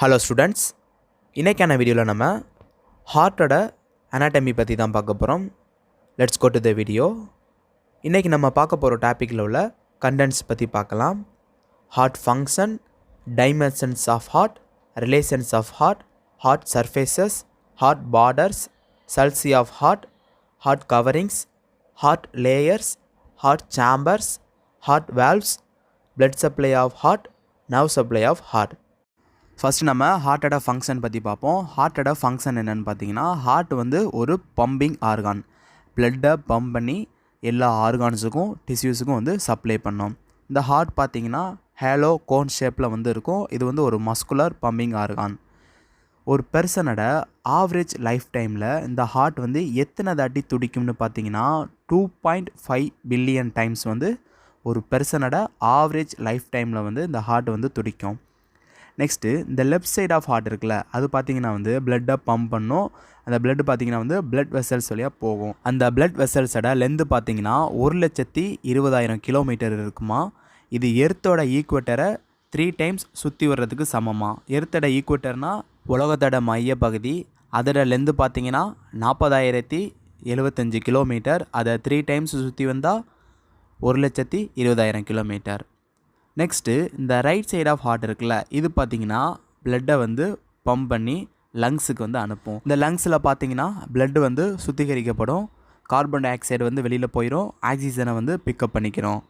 Hello students, இன்றைக்கான வீடியோவில் நம்ம ஹார்ட்டோட அனாட்டமி பற்றி தான் பார்க்க போகிறோம். Let's go to the video. இன்றைக்கி நம்ம பார்க்க போகிற டாப்பிக்கில் உள்ள கண்டென்ட்ஸ் பற்றி பார்க்கலாம். Heart function, dimensions of heart, relations of heart, heart surfaces, heart borders, sulci of heart, heart coverings, heart layers, heart chambers, heart valves, blood supply of heart, nerve supply of heart. First நம்ம ஹார்ட்டோட function பற்றி பார்ப்போம். ஹார்ட்டோட function என்னென்னு பார்த்தீங்கன்னா, heart வந்து ஒரு pumping argon. பிளட்டை pump பண்ணி எல்லா ஆர்கான்ஸுக்கும் டிஷ்யூஸுக்கும் வந்து சப்ளை பண்ணோம். இந்த ஹார்ட் பார்த்திங்கன்னா ஹேலோ கோன் ஷேப்பில் வந்து இருக்கும். இது வந்து ஒரு மஸ்குலர் பம்பிங் ஆர்கான். ஒரு பெர்சனோட ஆவரேஜ் லைஃப் டைமில் இந்த ஹார்ட் வந்து எத்தனை தாட்டி துடிக்கும்னு பார்த்தீங்கன்னா 2.5 பில்லியன் டைம்ஸ் வந்து ஒரு பெர்சனோட ஆவரேஜ் லைஃப் டைமில் வந்து இந்த ஹார்ட் வந்து துடிக்கும். நெக்ஸ்ட்டு இந்த லெஃப்ட் சைட் ஆஃப் ஹார்ட் இருக்குல்ல, அது பார்த்திங்கன்னா வந்து பிளட்டை பம்ப் பண்ணும். அந்த பிளட் பார்த்திங்கன்னா வந்து பிளட் வெசல்ஸ் வழியாக போகும். அந்த பிளட் வெசல்ஸோட லென்த்து பார்த்திங்கன்னா 1,20,000 கிலோமீட்டர் இருக்குமா. இது எர்த்தோட ஈக்குவேட்டரை 3 டைம்ஸ் சுற்றி வர்றதுக்கு சமமாக. எர்த்தோட ஈக்குவேட்டர்னால் உலகத்தோட மைய பகுதி. அதோட லென்த்து பார்த்திங்கன்னா 40,075 கிலோமீட்டர். அதை 3 டைம்ஸ் சுற்றி வந்தால் 1,20,000 கிலோமீட்டர். நெக்ஸ்ட்டு இந்த ரைட் சைட் ஆஃப் ஹார்ட் இருக்குல்ல, இது பார்த்திங்கன்னா பிளட்டை வந்து பம்ப் பண்ணி லங்ஸுக்கு வந்து அனுப்பும். இந்த லங்ஸில் பார்த்திங்கன்னா பிளட்டு வந்து சுத்திகரிக்கப்படும். கார்பன் டை ஆக்சைடு வந்து வெளியில் போயிடும். ஆக்சிஜனை வந்து பிக்கப் பண்ணிக்கிறோம்.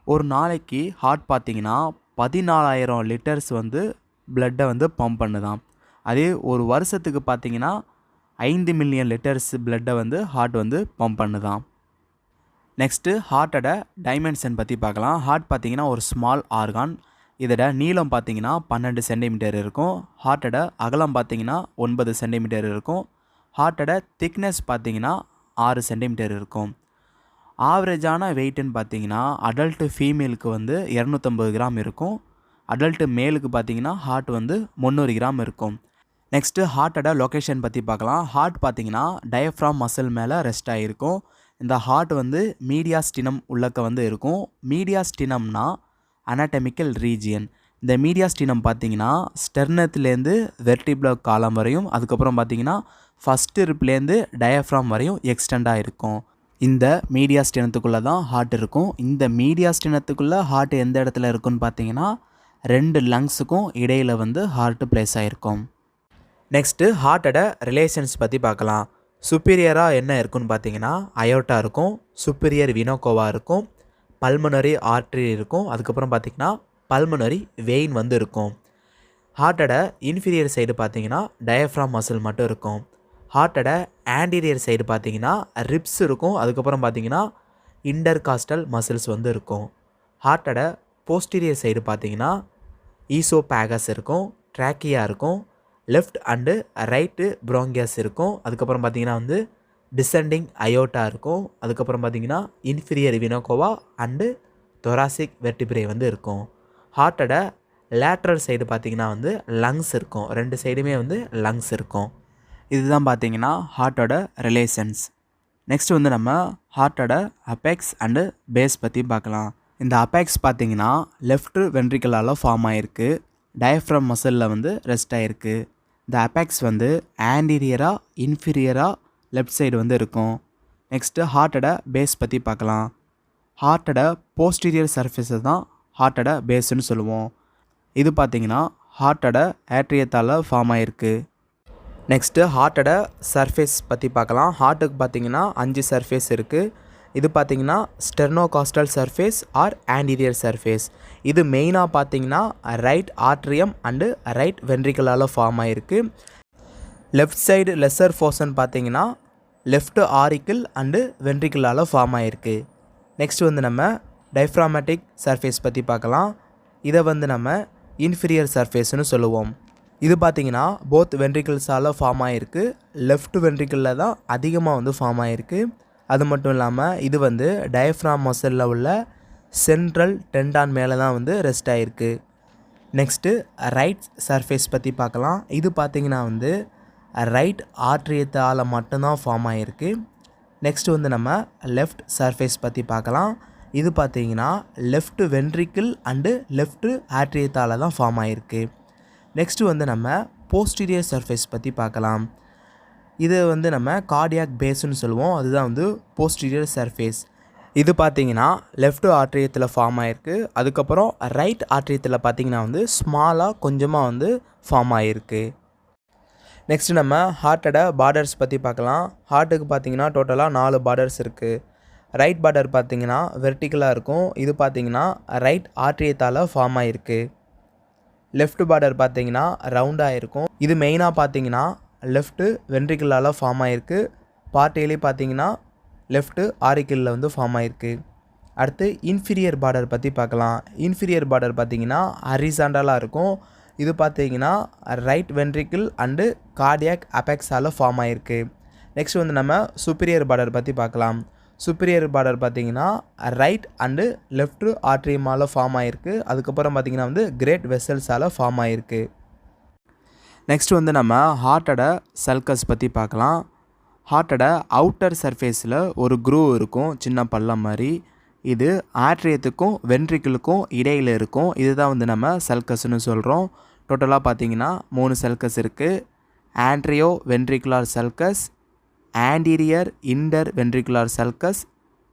ஒரு நாளைக்கு ஹார்ட் பார்த்திங்கன்னா 14,000 லிட்டர்ஸ் வந்து பிளட்டை வந்து பம்ப் பண்ணுதான். அதே ஒரு வருஷத்துக்கு பார்த்திங்கன்னா 5 மில்லியன் லிட்டர்ஸ் பிளட்டை வந்து ஹார்ட் வந்து பம்ப் பண்ணுதான். நெக்ஸ்ட்டு ஹார்ட்டோட டைமென்ஷன் பற்றி பார்க்கலாம். ஹார்ட் பார்த்திங்கன்னா ஒரு ஸ்மால் ஆர்கான். இதோட நீளம் பார்த்திங்கன்னா 12 சென்டிமீட்டர் இருக்கும். ஹார்ட்டோட அகலம் பார்த்திங்கன்னா 9 சென்டிமீட்டர் இருக்கும். ஹார்ட்டோட திக்னஸ் பார்த்திங்கன்னா 6 சென்டிமீட்டர் இருக்கும். ஆவரேஜான வெயிட்டுன்னு பார்த்திங்கன்னா அடல்ட்டு ஃபீமேலுக்கு வந்து 250 கிராம் இருக்கும். அடல்ட்டு மேலுக்கு பார்த்திங்கன்னா ஹார்ட் வந்து 300 கிராம் இருக்கும். நெக்ஸ்ட்டு ஹார்ட்டோட லொக்கேஷன் பற்றி பார்க்கலாம். ஹார்ட் பார்த்திங்கன்னா டயஃப்ராம் மசில் மேலே ரெஸ்ட் ஆகிருக்கும். இந்த ஹார்ட் வந்து மீடியாஸ்டினம் உள்ளக்க வந்து இருக்கும். மீடியாஸ்டினம்னா அனாட்டமிக்கல் ரீஜியன். இந்த மீடியாஸ்டினம் பார்த்திங்கன்னா ஸ்டெர்னத்துலேருந்து வெர்டிப்ரோ காலம் வரையும், அதுக்கப்புறம் பார்த்திங்கன்னா ஃபஸ்ட்டு ரிப்லேருந்து டயஃப்ராம் வரையும் எக்ஸ்டெண்டாக இருக்கும். இந்த மீடியாஸ்டினத்துக்குள்ளே தான் ஹார்ட் இருக்கும். இந்த மீடியாஸ்டினத்துக்குள்ளே ஹார்ட் எந்த இடத்துல இருக்குன்னு பார்த்தீங்கன்னா 2 லங்ஸுக்கும் இடையில் வந்து ஹார்ட் பிளேஸ் ஆகிருக்கும். நெக்ஸ்ட்டு ஹார்ட்டோட ரிலேஷன்ஸ் பற்றி பார்க்கலாம். சுப்பீரியராக என்ன இருக்குன்னு பார்த்தீங்கன்னா அயோட்டா இருக்கும், சுப்பீரியர் வினோகோவா இருக்கும், பல்மனரி ஆர்ட்ரி இருக்கும், அதுக்கப்புறம் பார்த்திங்கன்னா பல்மனரி வெயின் வந்து இருக்கும். ஹார்ட்டோட இன்ஃபீரியர் சைடு பார்த்திங்கன்னா டயஃப்ராம் மசில் மட்டும் இருக்கும். ஹார்ட்டோட ஆன்டீரியர் சைடு பார்த்திங்கன்னா ரிப்ஸ் இருக்கும், அதுக்கப்புறம் பார்த்திங்கன்னா இன்டர்காஸ்டல் மசில்ஸ் வந்து இருக்கும். ஹார்ட்டோட போஸ்டீரியர் சைடு பார்த்திங்கன்னா ஈசோபேகஸ் இருக்கும், ட்ராக்கியா இருக்கும், லெஃப்ட் அண்டு ரைட்டு ப்ரோங்கியஸ் இருக்கும், அதுக்கப்புறம் பார்த்திங்கன்னா வந்து டிசெண்டிங் அயோட்டா இருக்கும், அதுக்கப்புறம் பார்த்திங்கன்னா இன்ஃபீரியர் வினோகோவா அண்டு தொராசிக் வெர்டிப்ரே வந்து இருக்கும். ஹார்ட்டோட லேட்ரல் சைடு பார்த்திங்கன்னா வந்து லங்ஸ் இருக்கும். 2 சைடுமே வந்து லங்ஸ் இருக்கும். இதுதான் பார்த்திங்கன்னா ஹார்ட்டோட ரிலேஷன்ஸ். நெக்ஸ்ட் வந்து நம்ம ஹார்ட்டோட அப்பெக்ஸ் அண்டு பேஸ் பற்றி பார்க்கலாம். இந்த அப்பெக்ஸ் பார்த்திங்கன்னா லெஃப்ட் வென்ட்ரிக்கலால் ஃபார்ம் ஆகிருக்கு. டயஃப்ராம் மசிலில் வந்து ரெஸ்ட் ஆகிருக்கு. இந்த அப்பெக்ஸ் வந்து ஆன்டீரியராக இன்ஃபீரியராக லெஃப்ட் சைடு வந்து இருக்கும். நெக்ஸ்ட்டு ஹார்ட்டோட பேஸ் பற்றி பார்க்கலாம். ஹார்ட்டோட போஸ்டீரியர் சர்ஃபேஸை தான் ஹார்ட்டோட பேஸ்ன்னு சொல்லுவோம். இது பார்த்திங்கன்னா ஹார்ட்டோட ஆட்ரியத்தால் ஃபார்ம் ஆகிருக்கு. நெக்ஸ்ட்டு ஹார்ட்டோட சர்ஃபேஸ் பற்றி பார்க்கலாம். ஹார்ட்டுக்கு பார்த்திங்கன்னா 5 சர்ஃபேஸ் இருக்குது. இது பார்த்திங்கன்னா sternocostal surface or anterior surface. இது மெயினாக பார்த்திங்கன்னா ரைட் ஆட்ரியம் அண்டு ரைட் வென்ட்ரிக்கலால் ஃபார்ம் ஆகிருக்கு. லெஃப்ட் சைடு லெஸ்ஸர் போர்ஷன் பார்த்திங்கன்னா லெஃப்ட் ஆரிக்கிள் அண்டு வென்ட்ரிக்கலால் ஃபார்ம் ஆகிருக்கு. நெக்ஸ்ட் வந்து நம்ம டைஃப்ராமேட்டிக் சர்ஃபேஸ் பற்றி பார்க்கலாம். இதை வந்து நம்ம இன்ஃபீரியர் சர்ஃபேஸ்னு சொல்லுவோம். இது பார்த்திங்கன்னா போத் வென்ட்ரிக்கிள்ஸால் ஃபார்ம் ஆகிருக்கு. லெஃப்ட் வென்ட்ரிக்கிளில் தான் அதிகமாக வந்து ஃபார்ம் ஆகிருக்கு. அது மட்டும் இல்லாமல் இது வந்து டயஃப்ராம் மசிலில் உள்ள சென்ட்ரல் டெண்டான் மேலே தான் வந்து ரெஸ்ட் ஆகிருக்கு. நெக்ஸ்ட்டு ரைட் சர்ஃபேஸ் பற்றி பார்க்கலாம். இது பார்த்திங்கன்னா வந்து ரைட் ஆட்ரியத்தால் மட்டும்தான் ஃபார்ம் ஆகிருக்கு. நெக்ஸ்ட்டு வந்து நம்ம லெஃப்ட் சர்ஃபேஸ் பற்றி பார்க்கலாம். இது பார்த்திங்கன்னா லெஃப்ட் வென்ட்ரிக்கிள் அண்டு லெஃப்ட் ஆட்ரியத்தால் தான் ஃபார்ம் ஆகிருக்கு. நெக்ஸ்ட்டு வந்து நம்ம போஸ்டீரியர் சர்ஃபேஸ் பற்றி பார்க்கலாம். இது வந்து நம்ம கார்டியாக் பேஸ்ன்னு சொல்லுவோம். அதுதான் வந்து போஸ்டீரியர் சர்ஃபேஸ். இது பார்த்தீங்கன்னா லெஃப்ட் ஆர்ட்ரியத்தில் ஃபார்ம் ஆகிருக்கு. அதுக்கப்புறம் ரைட் ஆர்ட்ரியத்தில் பார்த்தீங்கன்னா வந்து ஸ்மாலாக கொஞ்சமாக வந்து ஃபார்ம் ஆகிருக்கு. நெக்ஸ்ட்டு நம்ம ஹார்ட்டோட பார்டர்ஸ் பற்றி பார்க்கலாம். ஹார்ட்டுக்கு பார்த்தீங்கன்னா டோட்டலாக 4 பார்டர்ஸ் இருக்குது. ரைட் பார்டர் பார்த்தீங்கன்னா வெர்டிக்கலாக இருக்கும். இது பார்த்தீங்கன்னா ரைட் ஆர்ட்ரியத்தால் ஃபார்ம் ஆகிருக்கு. லெஃப்ட் பார்டர் பார்த்தீங்கன்னா ரவுண்டாக இருக்கும். இது மெயினாக பார்த்தீங்கன்னா லெஃப்ட்டு வென்ட்ரிக்கிளால் ஃபார்ம் ஆகிருக்கு. பார்ட் ஏலே பார்த்தீங்கன்னா லெஃப்ட்டு ஆரிக்கிளில் வந்து ஃபார்ம் ஆகிருக்கு. அடுத்து இன்ஃபீரியர் பார்டர் பற்றி பார்க்கலாம். இன்ஃபீரியர் பார்டர் பார்த்தீங்கன்னா ஹரிசாண்டலாக இருக்கும். இது பார்த்தீங்கன்னா ரைட் வென்ட்ரிக்கிள் அண்டு கார்டியாக் அபெக்ஸால் ஃபார்ம் ஆகிருக்கு. நெக்ஸ்ட் வந்து நம்ம சுப்பீரியர் பார்டர் பற்றி பார்க்கலாம். சுப்பீரியர் பார்டர் பார்த்தீங்கன்னா ரைட் அண்டு லெஃப்ட் ஆர்ட்ரியமால் ஃபார்ம் ஆகிருக்கு. அதுக்கப்புறம் பார்த்தீங்கன்னா வந்து கிரேட் வெசல்ஸால் ஃபார்ம் ஆகிருக்கு. நெக்ஸ்ட் வந்து நம்ம ஹார்ட்டோட சல்கஸ் பற்றி பார்க்கலாம். ஹார்ட்டோட அவுட்டர் சர்ஃபேஸில் ஒரு க்ரூவ் இருக்கும், சின்ன பள்ளம் மாதிரி. இது ஆட்ரியத்துக்கும் வென்ட்ரிக்கிளுக்கும் இடையில் இருக்கும். இதுதான் வந்து நம்ம சல்கஸ்ன்னு சொல்கிறோம். டோட்டலாக பார்த்தீங்கன்னா 3 சல்கஸ் இருக்குது. ஆண்ட்ரியோ ventricular சல்கஸ், anterior inter ventricular சல்கஸ்,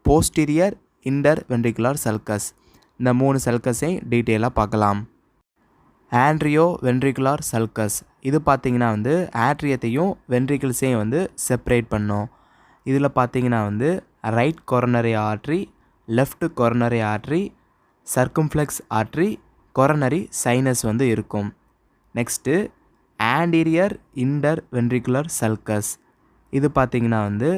posterior inter ventricular சல்கஸ். இந்த 3 சல்கஸையும் டீட்டெயிலாக பார்க்கலாம். ஆண்ட்ரியோ வென்ட்ரிகுலார் சல்கஸ் இது பார்த்திங்கன்னா வந்து ஆட்ரியத்தையும் வென்ட்ரிக்கிள்ஸையும் வந்து செப்பரேட் பண்ணும். இதில் பார்த்திங்கன்னா வந்து right coronary artery, left coronary artery, circumflex artery, coronary sinus வந்து இருக்கும். Next anterior inter ventricular sulcus இது பார்த்திங்கன்னா வந்து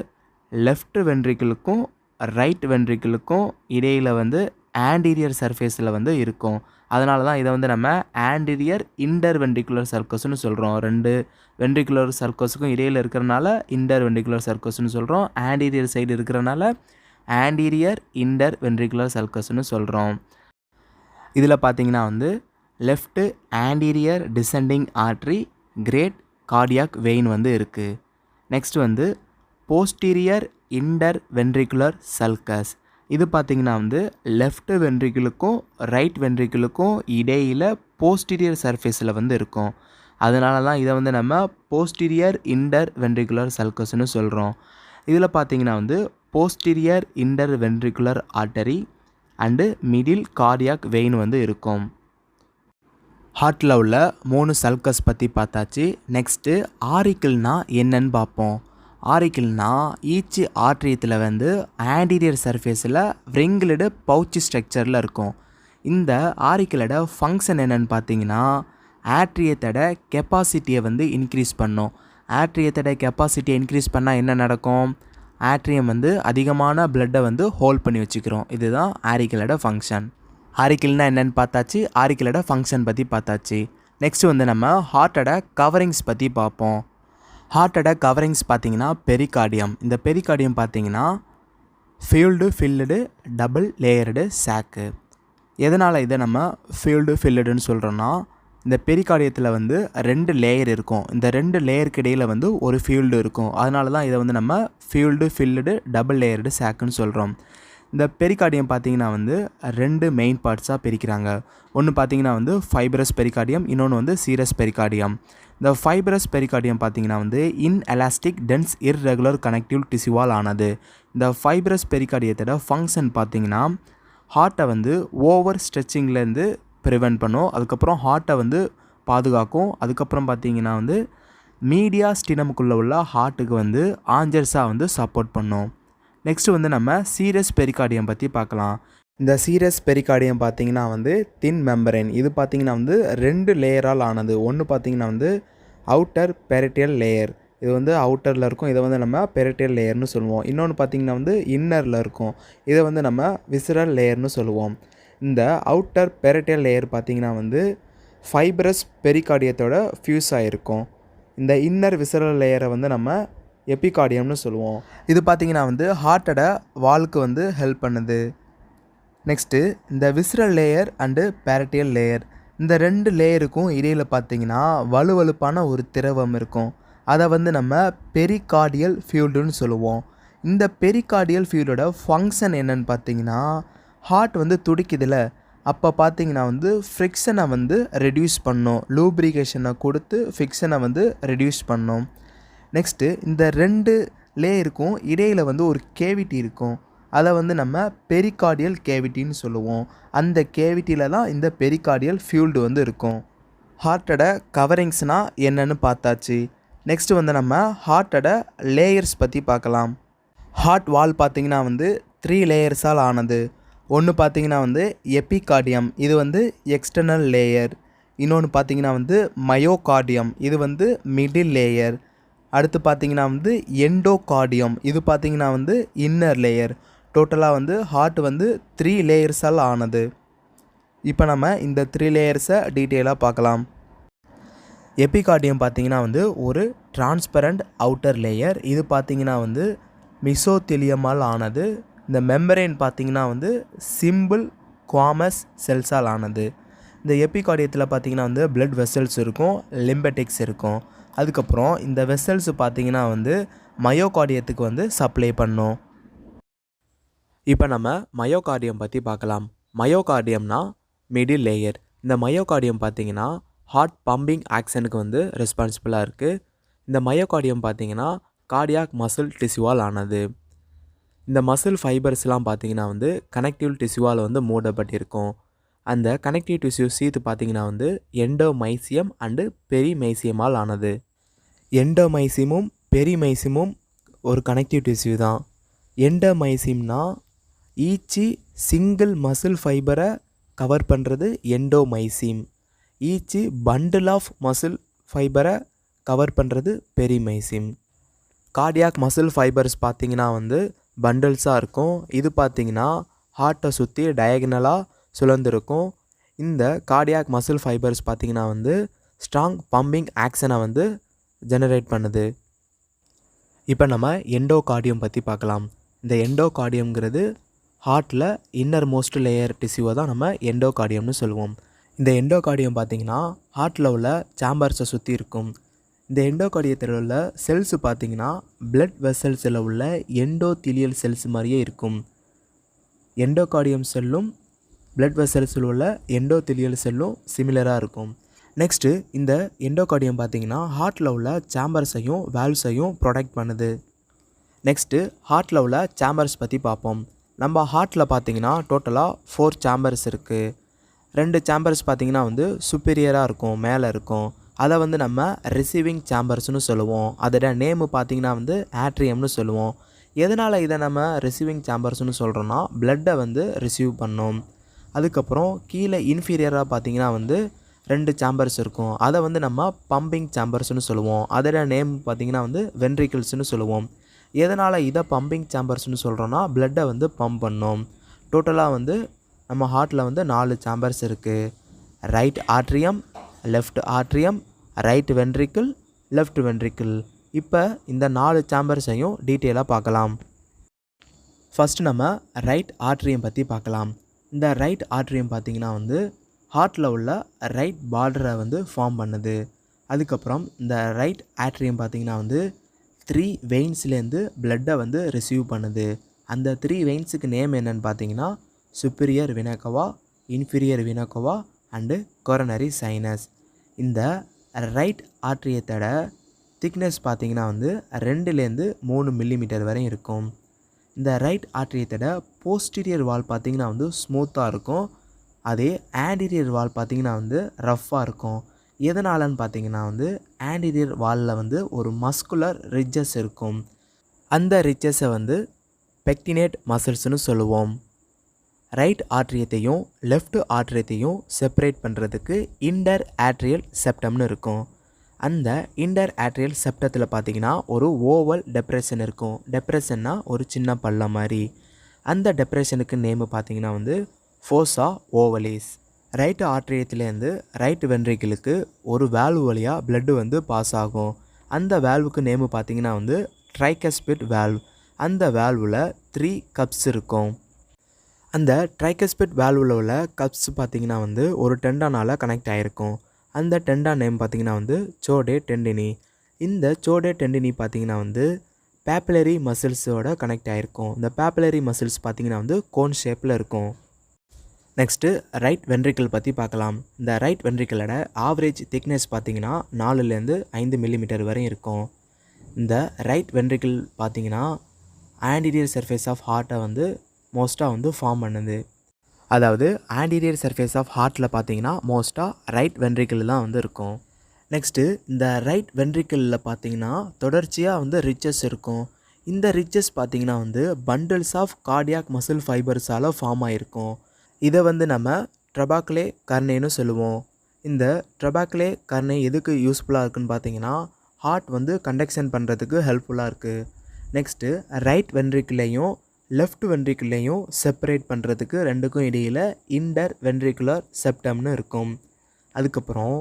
லெஃப்ட் வென்ட்ரிக்கிளுக்கும் ரைட் வென்ட்ரிக்கிளுக்கும் இடையில் வந்து ஆன்டீரியர் சர்ஃபேஸில் வந்து இருக்கும். அதனால தான் இதை வந்து நம்ம ஆன்டீரியர் இன்டர் வென்ட்ரிகுலர் சர்க்கஸ்னு சொல்கிறோம். 2 வென்ட்ரிகுலர் சர்க்கஸுக்கும் இடையில் இருக்கிறனால இன்டர் வென்ட்ரிகுலர் சர்க்கஸ்னு சொல்கிறோம். ஆன்டீரியர் சைடு இருக்கிறனால ஆன்டீரியர் இன்டர் வென்ட்ரிகுலர் சர்க்கஸ்னு சொல்கிறோம். இதில் பார்த்தீங்கன்னா வந்து left anterior descending artery, great cardiac vein வந்து இருக்குது. நெக்ஸ்ட் வந்து போஸ்டீரியர் இன்டர் வென்ட்ரிகுலர் சல்கஸ் இது பார்த்திங்கன்னா வந்து லெஃப்ட் வென்ட்ரிக்கிளுக்கும் ரைட் வென்ட்ரிக்கிளுக்கும் இடையில் போஸ்டீரியர் சர்ஃபேஸில் வந்து இருக்கும். அதனால தான் இதை வந்து நம்ம போஸ்டீரியர் இன்டர் வென்ட்ரிகுலர் சல்கஸ்னு சொல்கிறோம். இதில் பார்த்திங்கன்னா வந்து posterior inter ventricular artery and middle cardiac vein வந்து இருக்கும். ஹார்ட்டில் உள்ள 3 சல்கஸ் பற்றி பார்த்தாச்சு. நெக்ஸ்ட்டு ஆரிக்கிள்னா என்னன்னு பார்ப்போம். ஆரிக்கிள்னா ஈச் ஆர்ட்ரியத்தில் வந்து ஆன்டீரியர் சர்ஃபேஸில் ரிங்கிள்டு பவுச் ஸ்ட்ரக்சரில் இருக்கும். இந்த ஆரிக்கிளோட ஃபங்க்ஷன் என்னென்னு பார்த்தீங்கன்னா ஆட்ரியத்தோட கெப்பாசிட்டியை வந்து இன்க்ரீஸ் பண்ணும். ஆட்ரியத்தோட கெப்பாசிட்டியை இன்க்ரீஸ் பண்ணால் என்ன நடக்கும்? ஆட்ரியம் வந்து அதிகமான பிளட்டை வந்து ஹோல்ட் பண்ணி வச்சுக்கிறோம். இதுதான் ஆரிக்கிளோட ஃபங்க்ஷன். ஆரிக்கிள்னா என்னென்னு பார்த்தாச்சு, ஆரிக்கிளோட ஃபங்க்ஷன் பற்றி பார்த்தாச்சு. நெக்ஸ்ட் வந்து நம்ம ஹார்ட்டோட கவரிங்ஸ் பற்றி பார்ப்போம். ஹார்ட்டோட கவரிங்ஸ் பார்த்தீங்கன்னா பெரிகார்டியம். இந்த பெரிகார்டியம் பார்த்தீங்கன்னா ஃபில்டு டபுள் லேயர்டு சாக்கு. எதனால் இதை நம்ம ஃபில்டுன்னு சொல்கிறோன்னா இந்த பெரிகார்டியத்தில் வந்து 2 லேயர் இருக்கும். இந்த 2 லேயருக்கு இடையில் வந்து ஒரு ஃபில்டு இருக்கும். அதனால தான் இதை வந்து நம்ம ஃபில்டு டபுள் லேயர்டு சாக்குன்னு சொல்கிறோம். இந்த பெரிகார்டியம் பார்த்தீங்கன்னா வந்து 2 மெயின் பார்ட்ஸாக பிரிக்கிறாங்க. ஒன்று பார்த்தீங்கன்னா வந்து ஃபைப்ரஸ் பெரிகார்டியம், இன்னொன்று வந்து சீரஸ் பெரிகார்டியம். இந்த ஃபைப்ரஸ் பெரிகார்டியம் பார்த்தீங்கன்னா வந்து இன்எலாஸ்டிக் டென்ஸ் இர்ரெகுலர் கனெக்டிவ் டிஷ்யூவால் ஆனது. இந்த ஃபைப்ரஸ் பெரிகார்டியத்தோட ஃபங்க்ஷன் பார்த்தீங்கன்னா ஹார்ட்டை வந்து ஓவர் ஸ்ட்ரெச்சிங்லேருந்து ப்ரிவென்ட் பண்ணும். அதுக்கப்புறம் ஹார்ட்டை வந்து பாதுகாக்கும். அதுக்கப்புறம் பார்த்தீங்கன்னா வந்து மீடியா ஸ்டினமுக்குள்ளே உள்ள ஹார்ட்டுக்கு வந்து ஆஞ்சர்ஸாக வந்து சப்போர்ட் பண்ணும். நெக்ஸ்ட்டு வந்து நம்ம சீரஸ் பெரிகார்டியம் பற்றி பார்க்கலாம். இந்த சீரஸ் பெரிகார்டியம் பார்த்தீங்கன்னா வந்து தின் மெம்பரேன். இது பார்த்தீங்கன்னா வந்து 2 லேயரால் ஆனது. ஒன்று பார்த்தீங்கன்னா வந்து அவுட்டர் பெரிட்டியல் லேயர். இது வந்து அவுட்டரில் இருக்கும். இதை வந்து நம்ம பெரிட்டியல் லேயர்னு சொல்லுவோம். இன்னொன்று பார்த்தீங்கன்னா வந்து இன்னரில் இருக்கும். இதை வந்து நம்ம விசரல் லேயர்னு சொல்லுவோம். இந்த அவுட்டர் பெரிட்டியல் லேயர் பார்த்தீங்கன்னா வந்து ஃபைப்ரஸ் பெரிகார்டியத்தோட ஃபியூஸ் ஆகிருக்கும். இந்த இன்னர் விசரல் லேயரை வந்து நம்ம எபிகார்டியம்னு சொல்லுவோம். இது பார்த்திங்கன்னா வந்து ஹார்ட்டோட வால்க்கு வந்து ஹெல்ப் பண்ணுது. நெக்ஸ்ட்டு இந்த விசரல் லேயர் அண்டு பேரட்டியல் லேயர், இந்த 2 லேயருக்கும் இடையில் பார்த்திங்கன்னா வலுவலுப்பான ஒரு திரவம் இருக்கும். அதை வந்து நம்ம பெரிகார்டியல் ஃபியூல்டுன்னு சொல்லுவோம். இந்த பெரிகார்டியல் ஃபியூலோட ஃபங்க்ஷன் என்னன்னு பார்த்தீங்கன்னா ஹார்ட் வந்து துடிக்குதுல, அப்போ பார்த்தீங்கன்னா வந்து ஃப்ரிக்ஷனை வந்து ரெடியூஸ் பண்ணோம், லூப்ரிகேஷனை கொடுத்து ஃப்ரிக்ஷனை வந்து ரெடியூஸ் பண்ணோம். நெக்ஸ்ட்டு இந்த 2 லேயருக்கும் இடையில் வந்து ஒரு கேவிட்டி இருக்கும், அதை வந்து நம்ம பெரிகார்டியல் கேவிட்டின்னு சொல்லுவோம். அந்த கேவிட்டியில் தான் இந்த பெரிகார்டியல் ஃபியூல்டு வந்து இருக்கும். ஹார்ட்டோட கவரிங்ஸ்னால் என்னென்னு பார்த்தாச்சு. நெக்ஸ்ட்டு வந்து நம்ம ஹார்ட்டோட லேயர்ஸ் பற்றி பார்க்கலாம். ஹார்ட் வால் பார்த்திங்கன்னா வந்து 3 லேயர்ஸால் ஆனது. ஒன்று பார்த்திங்கன்னா வந்து எபிகார்டியம், இது வந்து எக்ஸ்டர்னல் லேயர். இன்னொன்று பார்த்திங்கன்னா வந்து மயோகார்டியம், இது வந்து மிடில் லேயர். அடுத்து பார்த்திங்கன்னா வந்து எண்டோகார்டியம், இது பார்த்திங்கன்னா வந்து இன்னர் லேயர். டோட்டலாக வந்து ஹார்ட் வந்து 3 லேயர்ஸால் ஆனது. இப்போ நம்ம இந்த 3 லேயர்ஸை டீட்டெயிலாக பார்க்கலாம். எபிகார்டியம் பார்த்திங்கன்னா வந்து ஒரு டிரான்ஸ்பரண்ட் அவுட்டர் லேயர், இது பார்த்திங்கன்னா வந்து மிசோத்திலியமால் ஆனது. இந்த மெம்பரேன் பார்த்திங்கன்னா வந்து சிம்பிள் குவாமஸ் செல்ஸால் ஆனது. இந்த எபிகார்டியத்தில் பார்த்திங்கன்னா வந்து பிளட் வெசல்ஸ் இருக்கும், லிம்பெட்டிக்ஸ் இருக்கும். அதுக்கப்புறம் இந்த வெசல்ஸ் பார்த்திங்கன்னா வந்து மயோகார்டியத்துக்கு வந்து சப்ளை பண்ணும். இப்போ நம்ம மயோகார்டியம் பற்றி பார்க்கலாம். மயோகார்டியம்னா மிடில் லேயர். இந்த மயோகார்டியம் பார்த்திங்கன்னா ஹார்ட் பம்பிங் ஆக்ஷனுக்கு வந்து ரெஸ்பான்சிபிளாக இருக்குது. இந்த மயோகார்டியம் பார்த்திங்கன்னா கார்டியாக் மசில் டிஷ்யூவால் ஆனது. இந்த மசில் ஃபைபர்ஸ்லாம் பார்த்திங்கன்னா வந்து கனெக்டிவ் டிஷ்யூவால் வந்து மூடப்பட்டிருக்கும். அந்த கனெக்டிவ் டிஷ்யூ சீத்து பார்த்திங்கன்னா வந்து எண்டோமைசியம் அண்டு பெரிமைசியமால் ஆனது. எண்டோமைசியமும் பெரிமைசியமும் ஒரு கனெக்டிவ் டிஷ்யூ தான். எண்டோமைசியம்னா ஈச்சி சிங்கிள் மசில் ஃபைபரை கவர் பண்ணுறது எண்டோமைசியம். ஈச்சி பண்டில் ஆஃப் மசில் ஃபைபரை கவர் பண்ணுறது பெரிமைசியம். கார்டியாக் மசில் ஃபைபர்ஸ் பார்த்திங்கன்னா வந்து பண்டில்ஸாக இருக்கும். இது பார்த்திங்கன்னா ஹார்ட்டை சுற்றி டயகனலாக சுழந்திருக்கும். இந்த கார்டியாக் மசில் ஃபைபர்ஸ் பார்த்திங்கன்னா வந்து ஸ்ட்ராங் பம்பிங் ஆக்ஷனை வந்து ஜெனரேட் பண்ணுது. இப்போ நம்ம எண்டோகார்டியம் பற்றி பார்க்கலாம். இந்த எண்டோகார்டியம்ங்கிறது ஹார்ட்டில் இன்னர் மோஸ்ட் லேயர் டிஷ்யூவை தான் நம்ம எண்டோகார்டியம்னு சொல்லுவோம். இந்த எண்டோகார்டியம் பார்த்திங்கன்னா ஹார்ட்டில் உள்ள சாம்பர்ஸை சுற்றி இருக்கும். இந்த எண்டோகார்டியத்தில் உள்ள செல்ஸ் பார்த்திங்கன்னா பிளட் வெசல்ஸில் உள்ள எண்டோத்திலியல் செல்ஸ் மாதிரியே இருக்கும். எண்டோகார்டியம் செல்லும் பிளட் வெசல்ஸில் உள்ள எண்டோத்திலியல் செல்லும் சிமிலராக இருக்கும். நெக்ஸ்ட்டு இந்த எண்டோகார்டியம் பார்த்திங்கன்னா ஹார்ட்டில் உள்ள சாம்பர்ஸையும் வால்வ்ஸையும் ப்ரொடெக்ட் பண்ணுது. நெக்ஸ்ட்டு ஹார்ட்டில் உள்ள சாம்பர்ஸ் பற்றி பார்ப்போம். நம்ம ஹார்ட்டில் பார்த்திங்கன்னா டோட்டலாக 4 சாம்பர்ஸ் இருக்குது. 2 சாம்பர்ஸ் பார்த்திங்கன்னா வந்து சுப்பீரியராக இருக்கும், மேலே இருக்கும். அதை வந்து நம்ம ரிசீவிங் சாம்பர்ஸ்னு சொல்லுவோம். அதோட நேமு பார்த்திங்கன்னா வந்து ஆட்ரியம்னு சொல்லுவோம். எதனால் இதை நம்ம ரிசீவிங் சாம்பர்ஸ்னு சொல்கிறோன்னா பிளட்டை வந்து ரிசீவ் பண்ணோம். அதுக்கப்புறம் கீழே இன்ஃபீரியராக பார்த்திங்கன்னா வந்து 2 சாம்பர்ஸ் இருக்கும். அதை வந்து நம்ம பம்பிங் சாம்பர்ஸ்னு சொல்லுவோம். அதோட நேம் பார்த்திங்கன்னா வந்து வென்ட்ரிக்கிள்ஸ்னு சொல்லுவோம். எதனால் இதை பம்பிங் சாம்பர்ஸ்னு சொல்கிறோன்னா பிளட்டை வந்து பம்ப் பண்ணோம். டோட்டலாக வந்து நம்ம ஹார்ட்டில் வந்து 4 சாம்பர்ஸ் இருக்குது. Right atrium, left atrium, right ventricle, left ventricle. இப்போ இந்த 4 சாம்பர்ஸையும் டீட்டெயிலாக பார்க்கலாம். ஃபஸ்ட்டு நம்ம ரைட் ஆட்ரியம் பற்றி பார்க்கலாம். இந்த ரைட் ஆட்ரியம் பார்த்திங்கன்னா வந்து ஹார்ட்டில் உள்ள ரைட் பார்டரை வந்து ஃபார்ம் பண்ணுது. அதுக்கப்புறம் இந்த ரைட் ஆட்ரியம் பார்த்திங்கன்னா வந்து 3 வெயின்ஸ்லேருந்து பிளட்டை வந்து ரிசீவ் பண்ணுது. அந்த 3 வெயின்ஸுக்கு நேம் என்னென்னு பார்த்தீங்கன்னா superior vena cava, inferior vena cava and coronary sinus. இந்த ரைட் ஆட்ரியத்தோட திக்னஸ் பார்த்திங்கன்னா வந்து 2லேருந்து 3 மில்லிமீட்டர் வரை இருக்கும். இந்த ரைட் ஆட்ரியத்தோட போஸ்டீரியர் வால் பார்த்திங்கன்னா வந்து ஸ்மூத்தாக இருக்கும். அதே ஆன்டீரியர் வால் பார்த்திங்கன்னா வந்து ரஃப்பாக இருக்கும். எதனாலன்னு பார்த்திங்கன்னா வந்து ஆன்டீரியர் வாலில் வந்து ஒரு மஸ்குலர் ரிட்ஜஸ் இருக்கும். அந்த ரிட்ஜஸை வந்து பெக்டினேட் மசில்ஸ்னு சொல்லுவோம். ரைட் ஆட்ரியத்தையும் லெஃப்ட் ஆட்ரியத்தையும் செப்பரேட் பண்ணுறதுக்கு இன்டர் ஆட்ரியல் செப்டம்னு இருக்கும். அந்த இன்டர் ஆட்ரியல் செப்டத்தில் பார்த்திங்கன்னா ஒரு ஓவல் டெப்ரெஷன் இருக்கும். டெப்ரெஷன்னா ஒரு சின்ன பள்ளம் மாதிரி. அந்த டெப்ரெஷனுக்கு நேமு பார்த்திங்கன்னா வந்து ஃபோசா ஓவலிஸ். ரைட் ஆட்ரியத்துலேருந்து ரைட் வென்ட்ரிக்கிளுக்கு ஒரு வேல்வ் வழியாக பிளட்டு வந்து பாஸ் ஆகும். அந்த வேல்வுக்கு நேமு பார்த்திங்கன்னா வந்து ட்ரைகஸ்பிட் வேல்வ். அந்த வேல்வில் 3 கப்ஸ் இருக்கும். அந்த ட்ரைகஸ்பிட் வேல்வில் உள்ள கப்ஸ் பார்த்திங்கன்னா வந்து ஒரு டெண்டானால் கனெக்ட் ஆகிருக்கும். அந்த டெண்டான் நேம் பார்த்திங்கன்னா வந்து சோடே டெண்டினி. இந்த சோடே டெண்டினி பார்த்திங்கன்னா வந்து பேப்பிலரி மசில்ஸோட கனெக்ட் ஆகிருக்கும். இந்த பேப்பிலரி மசில்ஸ் பார்த்திங்கன்னா வந்து கோன் ஷேப்பில் இருக்கும். நெக்ஸ்ட்டு ரைட் வென்ட்ரிக்கிள் பற்றி பார்க்கலாம். இந்த ரைட் வென்ட்ரிக்கிளோட ஆவரேஜ் திக்னஸ் பார்த்தீங்கன்னா 4லேருந்து 5 மில்லிமீட்டர் வரையும் இருக்கும். இந்த ரைட் வென்ட்ரிக்கிள் பார்த்தீங்கன்னா ஆன்டீரியர் சர்ஃபேஸ் ஆஃப் ஹார்ட்டை வந்து மோஸ்ட்டாக வந்து ஃபார்ம் பண்ணுது. அதாவது ஆன்டீரியர் சர்ஃபேஸ் ஆஃப் ஹார்ட்டில் பார்த்தீங்கன்னா மோஸ்ட்டாக ரைட் வென்ட்ரிக்கிள் தான் வந்து இருக்கும். நெக்ஸ்ட்டு இந்த ரைட் வென்ட்ரிக்கிளில் பார்த்தீங்கன்னா தொடர்ச்சியாக வந்து ரிச்சஸ் இருக்கும். இந்த ரிச்சஸ் பார்த்தீங்கன்னா வந்து பண்டில்ஸ் ஆஃப் கார்டியாக் மசில் ஃபைபர்ஸால் ஃபார்ம் ஆகிருக்கும். இதை வந்து நம்ம ட்ரபாக்லே கர்னேன்னு சொல்லுவோம். இந்த ட்ரபாக்லே கர்னே எதுக்கு யூஸ்ஃபுல்லாக இருக்குதுன்னு பார்த்தீங்கன்னா ஹார்ட் வந்து கண்டக்ஷன் பண்ணுறதுக்கு ஹெல்ப்ஃபுல்லாக இருக்குது. நெக்ஸ்ட்டு ரைட் வென்ட்ரிக்கிளையும் லெஃப்ட் வென்ட்ரிக்கிளையும் செப்பரேட் பண்ணுறதுக்கு ரெண்டுக்கும் இடையில் இன்டர் வென்ட்ரிகுலர் செப்டம்னு இருக்கும். அதுக்கப்புறம்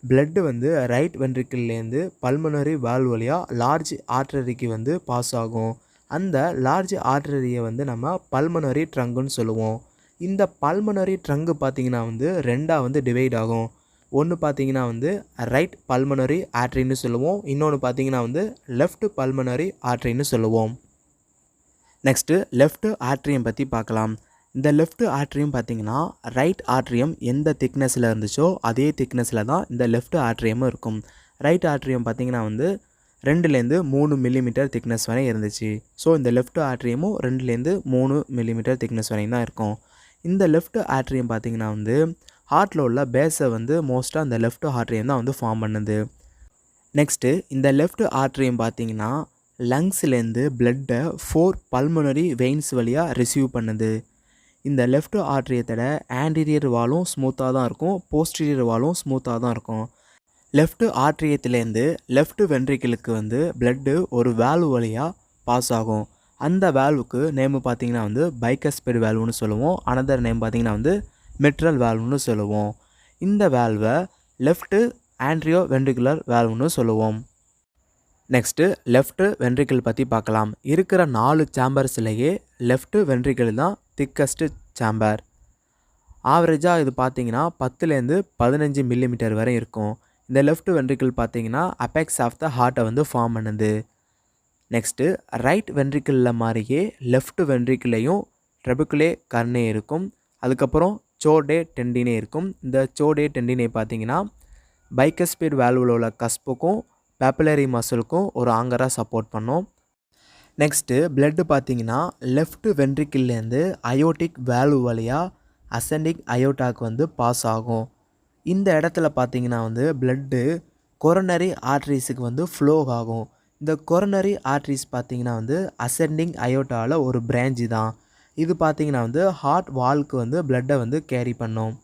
பிளட்டு வந்து ரைட் வென்ட்ரிக்கிள்லேருந்து பல்மனரி வால்வ் வழியாக லார்ஜ் ஆர்டரிக்கு வந்து பாஸ் ஆகும். அந்த லார்ஜ் ஆர்டரியை வந்து நம்ம பல்மனரி ட்ரங்குன்னு சொல்லுவோம். இந்த பல்மனரி ட்ரங்கு பார்த்திங்கன்னா வந்து ரெண்டாக வந்து டிவைட் ஆகும். ஒன்று பார்த்திங்கன்னா வந்து ரைட் பல்மனரி ஆர்ட்ரின்னு சொல்லுவோம். இன்னொன்று பார்த்திங்கன்னா வந்து லெஃப்ட் பல்மனரி ஆர்ட்ரின்னு சொல்லுவோம். நெக்ஸ்ட்டு லெஃப்ட் ஆர்ட்ரியம் பற்றி பார்க்கலாம். இந்த லெஃப்ட் ஆர்ட்ரியம் பார்த்திங்கன்னா ரைட் ஆர்ட்ரியம் எந்த திக்னஸில் இருந்துச்சோ அதே திக்னஸில் தான் இந்த லெஃப்ட் ஆர்ட்ரியமும் இருக்கும். ரைட் ஆர்ட்ரியம் பார்த்திங்கன்னா வந்து 2லேருந்து 3 மில்லிமீட்டர் திக்னஸ் வரை இருந்துச்சு. ஸோ இந்த லெஃப்ட் ஆர்ட்ரியமும் 2லேருந்து 3 மில்லிமீட்டர் திக்னஸ் வரையும் தான் இருக்கும். இந்த லெஃப்ட் ஆர்ட்ரியம் பார்த்திங்கன்னா வந்து ஹார்ட்டில் உள்ள பேஸை வந்து மோஸ்ட்டாக இந்த லெஃப்ட் ஆர்ட்ரியம் தான் வந்து ஃபார்ம் பண்ணுது. நெக்ஸ்ட்டு இந்த லெஃப்ட் ஆர்ட்ரியம் பார்த்திங்கன்னா லங்ஸ்லேருந்து பிளட்டை 4 பல்மனரி வெயின்ஸ் வழியாக ரிசீவ் பண்ணுது. இந்த லெஃப்ட் ஆர்ட்ரியத்தோட ஆன்டீரியர் வாலும் ஸ்மூத்தாக தான் இருக்கும், போஸ்டீரியர் வாலும் ஸ்மூத்தாக தான் இருக்கும். லெஃப்ட் ஆர்ட்ரியத்துலேருந்து லெஃப்ட் வென்ட்ரிக்கிளுக்கு வந்து பிளட்டு ஒரு வேல்வ் வழியாக பாஸ் ஆகும். அந்த வேல்வுக்கு நேம் பார்த்திங்கன்னா வந்து பைகஸ்பைட் வேல்வுன்னு சொல்லுவோம். அனதர் நேம் பார்த்திங்கன்னா வந்து மிட்ரல் வேல்வுன்னு சொல்லுவோம். இந்த வேல்வை லெஃப்ட்டு ஆன்ட்ரியோ வென்ட்ரிகுலர் வேல்வுன்னு சொல்லுவோம். நெக்ஸ்ட்டு லெஃப்ட் வென்ட்ரிக்கிள் பற்றி பார்க்கலாம். இருக்கிற 4 சேம்பர்ஸ்லேயே லெஃப்ட் வென்ட்ரிக்கிள் தான் திக்கஸ்ட்டு சேம்பர். ஆவரேஜாக இது பார்த்திங்கன்னா 10லேருந்து 15 மில்லிமீட்டர் வரை இருக்கும். இந்த லெஃப்ட் வென்ட்ரிக்கிள் பார்த்திங்கன்னா அபெக்ஸ் ஆஃப் த ஹார்ட்டை வந்து ஃபார்ம் பண்ணுது. நெக்ஸ்ட்டு ரைட் வென்ட்ரிக்கிளில் மாதிரியே லெஃப்ட் வென்ட்ரிக்கிளையும் ட்ரபுக்குலே கர்னே இருக்கும். அதுக்கப்புறம் சோடே டெண்டினே இருக்கும். இந்த சோடே டெண்டினே பார்த்திங்கன்னா பைகஸ்பைட் வேல்வில் உள்ள கஸ்புக்கும் பேப்பிலரி மசிலுக்கும் ஒரு ஆங்கராக சப்போர்ட் பண்ணும். நெக்ஸ்ட்டு பிளட்டு பார்த்திங்கன்னா லெஃப்ட் வென்ட்ரிக்கிள்லேருந்து அயோட்டிக் வேல்வ் வழியாக அசெண்டிக் அயோட்டாக்கு வந்து பாஸ் ஆகும். இந்த இடத்துல பார்த்திங்கன்னா வந்து பிளட்டு கொரோனரி ஆர்ட்ரிஸுக்கு வந்து ஃப்ளோ ஆகும். இந்த கொரோனரி ஆர்ட்ரிஸ் பார்த்திங்கன்னா வந்து அசெண்டிங் அயோட்டாவில் ஒரு பிரான்ச்சு தான். இது பார்த்திங்கன்னா வந்து ஹார்ட் வால்க்கு வந்து பிளட்டை வந்து கேரி பண்ணும்.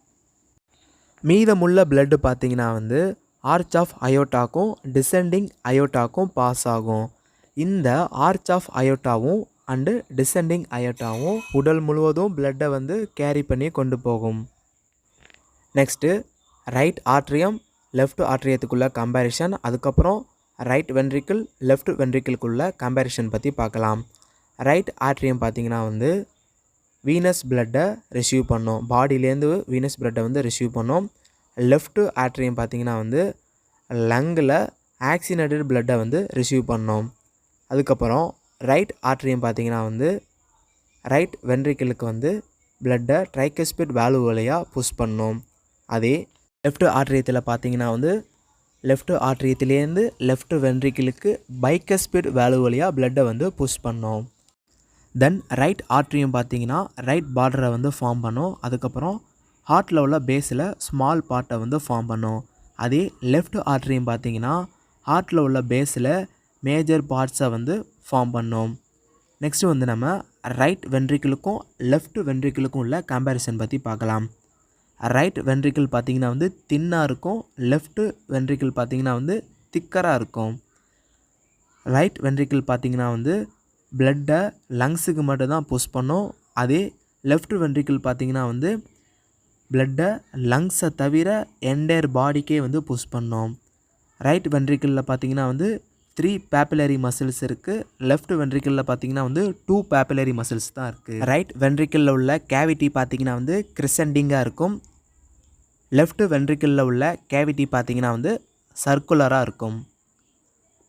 மீதமுள்ள பிளட்டு பார்த்திங்கன்னா வந்து ஆர்ச் ஆஃப் அயோட்டாக்கும் டிசெண்டிங் அயோட்டாக்கும் பாஸ் ஆகும். இந்த ஆர்ச் ஆஃப் அயோட்டாவும் அண்டு டிசெண்டிங் அயோட்டாவும் உடல் முழுவதும் பிளட்டை வந்து கேரி பண்ணி கொண்டு போகும். நெக்ஸ்ட்டு ரைட் ஆர்ட்ரியம் லெஃப்ட் ஆர்ட்ரியத்துக்குள்ள கம்பேரிஷன், அதுக்கப்புறம் ரைட் வென்ட்ரிக்கிள் லெஃப்ட் வென்ட்ரிக்கிளுக்குள்ள கம்பேரிஷன் பற்றி பார்க்கலாம். ரைட் ஆர்ட்ரியம் பார்த்திங்கன்னா வந்து வீனஸ் பிளட்டை ரிசீவ் பண்ணும், பாடியிலேருந்து வீனஸ் பிளட்டை வந்து ரிசீவ் பண்ணும். லெஃப்ட் ஆர்ட்ரியம் பார்த்திங்கன்னா வந்து லங்கில் ஆக்சினேட்டட் பிளட்டை வந்து ரிசீவ் பண்ணும். அதுக்கப்புறம் ரைட் ஆர்ட்ரியம் பார்த்திங்கன்னா வந்து ரைட் வென்ட்ரிக்கிளுக்கு வந்து பிளட்டை ட்ரைகஸ்பிட் வேல்வ் வழியாக புஷ் பண்ணும். அதே லெஃப்ட் ஆர்ட்ரியத்தில் பார்த்திங்கன்னா வந்து லெஃப்ட் ஆர்ட்ரியத்துலேருந்து லெஃப்ட் வென்ட்ரிக்கிளுக்கு பைகஸ்பிட் வேல்வ் வழியாக பிளட்டை வந்து புஷ் பண்ணும். தென் ரைட் ஆர்ட்ரியம் பார்த்திங்கன்னா ரைட் பார்டரை வந்து ஃபார்ம் பண்ணும். அதுக்கப்புறம் ஹார்ட்டில் உள்ள பேஸில் ஸ்மால் பார்ட்டை வந்து ஃபார்ம் பண்ணும். அதே லெஃப்ட் ஆர்ட்ரியம் பார்த்திங்கன்னா ஹார்ட்டில் உள்ள பேஸில் மேஜர் பார்ட்ஸை வந்து ஃபார்ம் பண்ணும். நெக்ஸ்ட்டு வந்து நம்ம ரைட் வென்ட்ரிக்கிளுக்கும் லெஃப்ட் வென்ட்ரிக்கிளுக்கும் உள்ள கம்பேரிசன் பற்றி பார்க்கலாம். ரைட் வென்ட்ரிக்கிள் பார்த்திங்கன்னா வந்து தின்னாக இருக்கும், லெஃப்ட் வென்ட்ரிக்கிள் பார்த்திங்கன்னா வந்து திக்கராக இருக்கும். ரைட் வென்ட்ரிக்கிள் பார்த்திங்கன்னா வந்து பிளட்டை லங்ஸுக்கு மட்டும்தான் புஷ் பண்ணும். அதே லெஃப்ட் வென்ட்ரிக்கிள் பார்த்திங்கன்னா வந்து பிளட்டை லங்ஸை தவிர என்டையர் பாடிக்கே வந்து புஷ் பண்ணும். ரைட் வென்ட்ரிக்கிளில் பார்த்திங்கன்னா வந்து 3 பேப்பிலரி மசில்ஸ் இருக்குது. லெஃப்ட் வென்ட்ரிக்கிளில் பார்த்திங்கன்னா வந்து 2 பேப்பிலரி மசில்ஸ் தான் இருக்குது. ரைட் வென்ட்ரிக்கிளில் உள்ள கேவிட்டி பார்த்திங்கன்னா வந்து கிரிசெண்டிங்காக இருக்கும். லெஃப்ட் வென்ட்ரிக்கிளில் உள்ள கேவிட்டி பார்த்திங்கன்னா வந்து சர்க்குலராக இருக்கும்.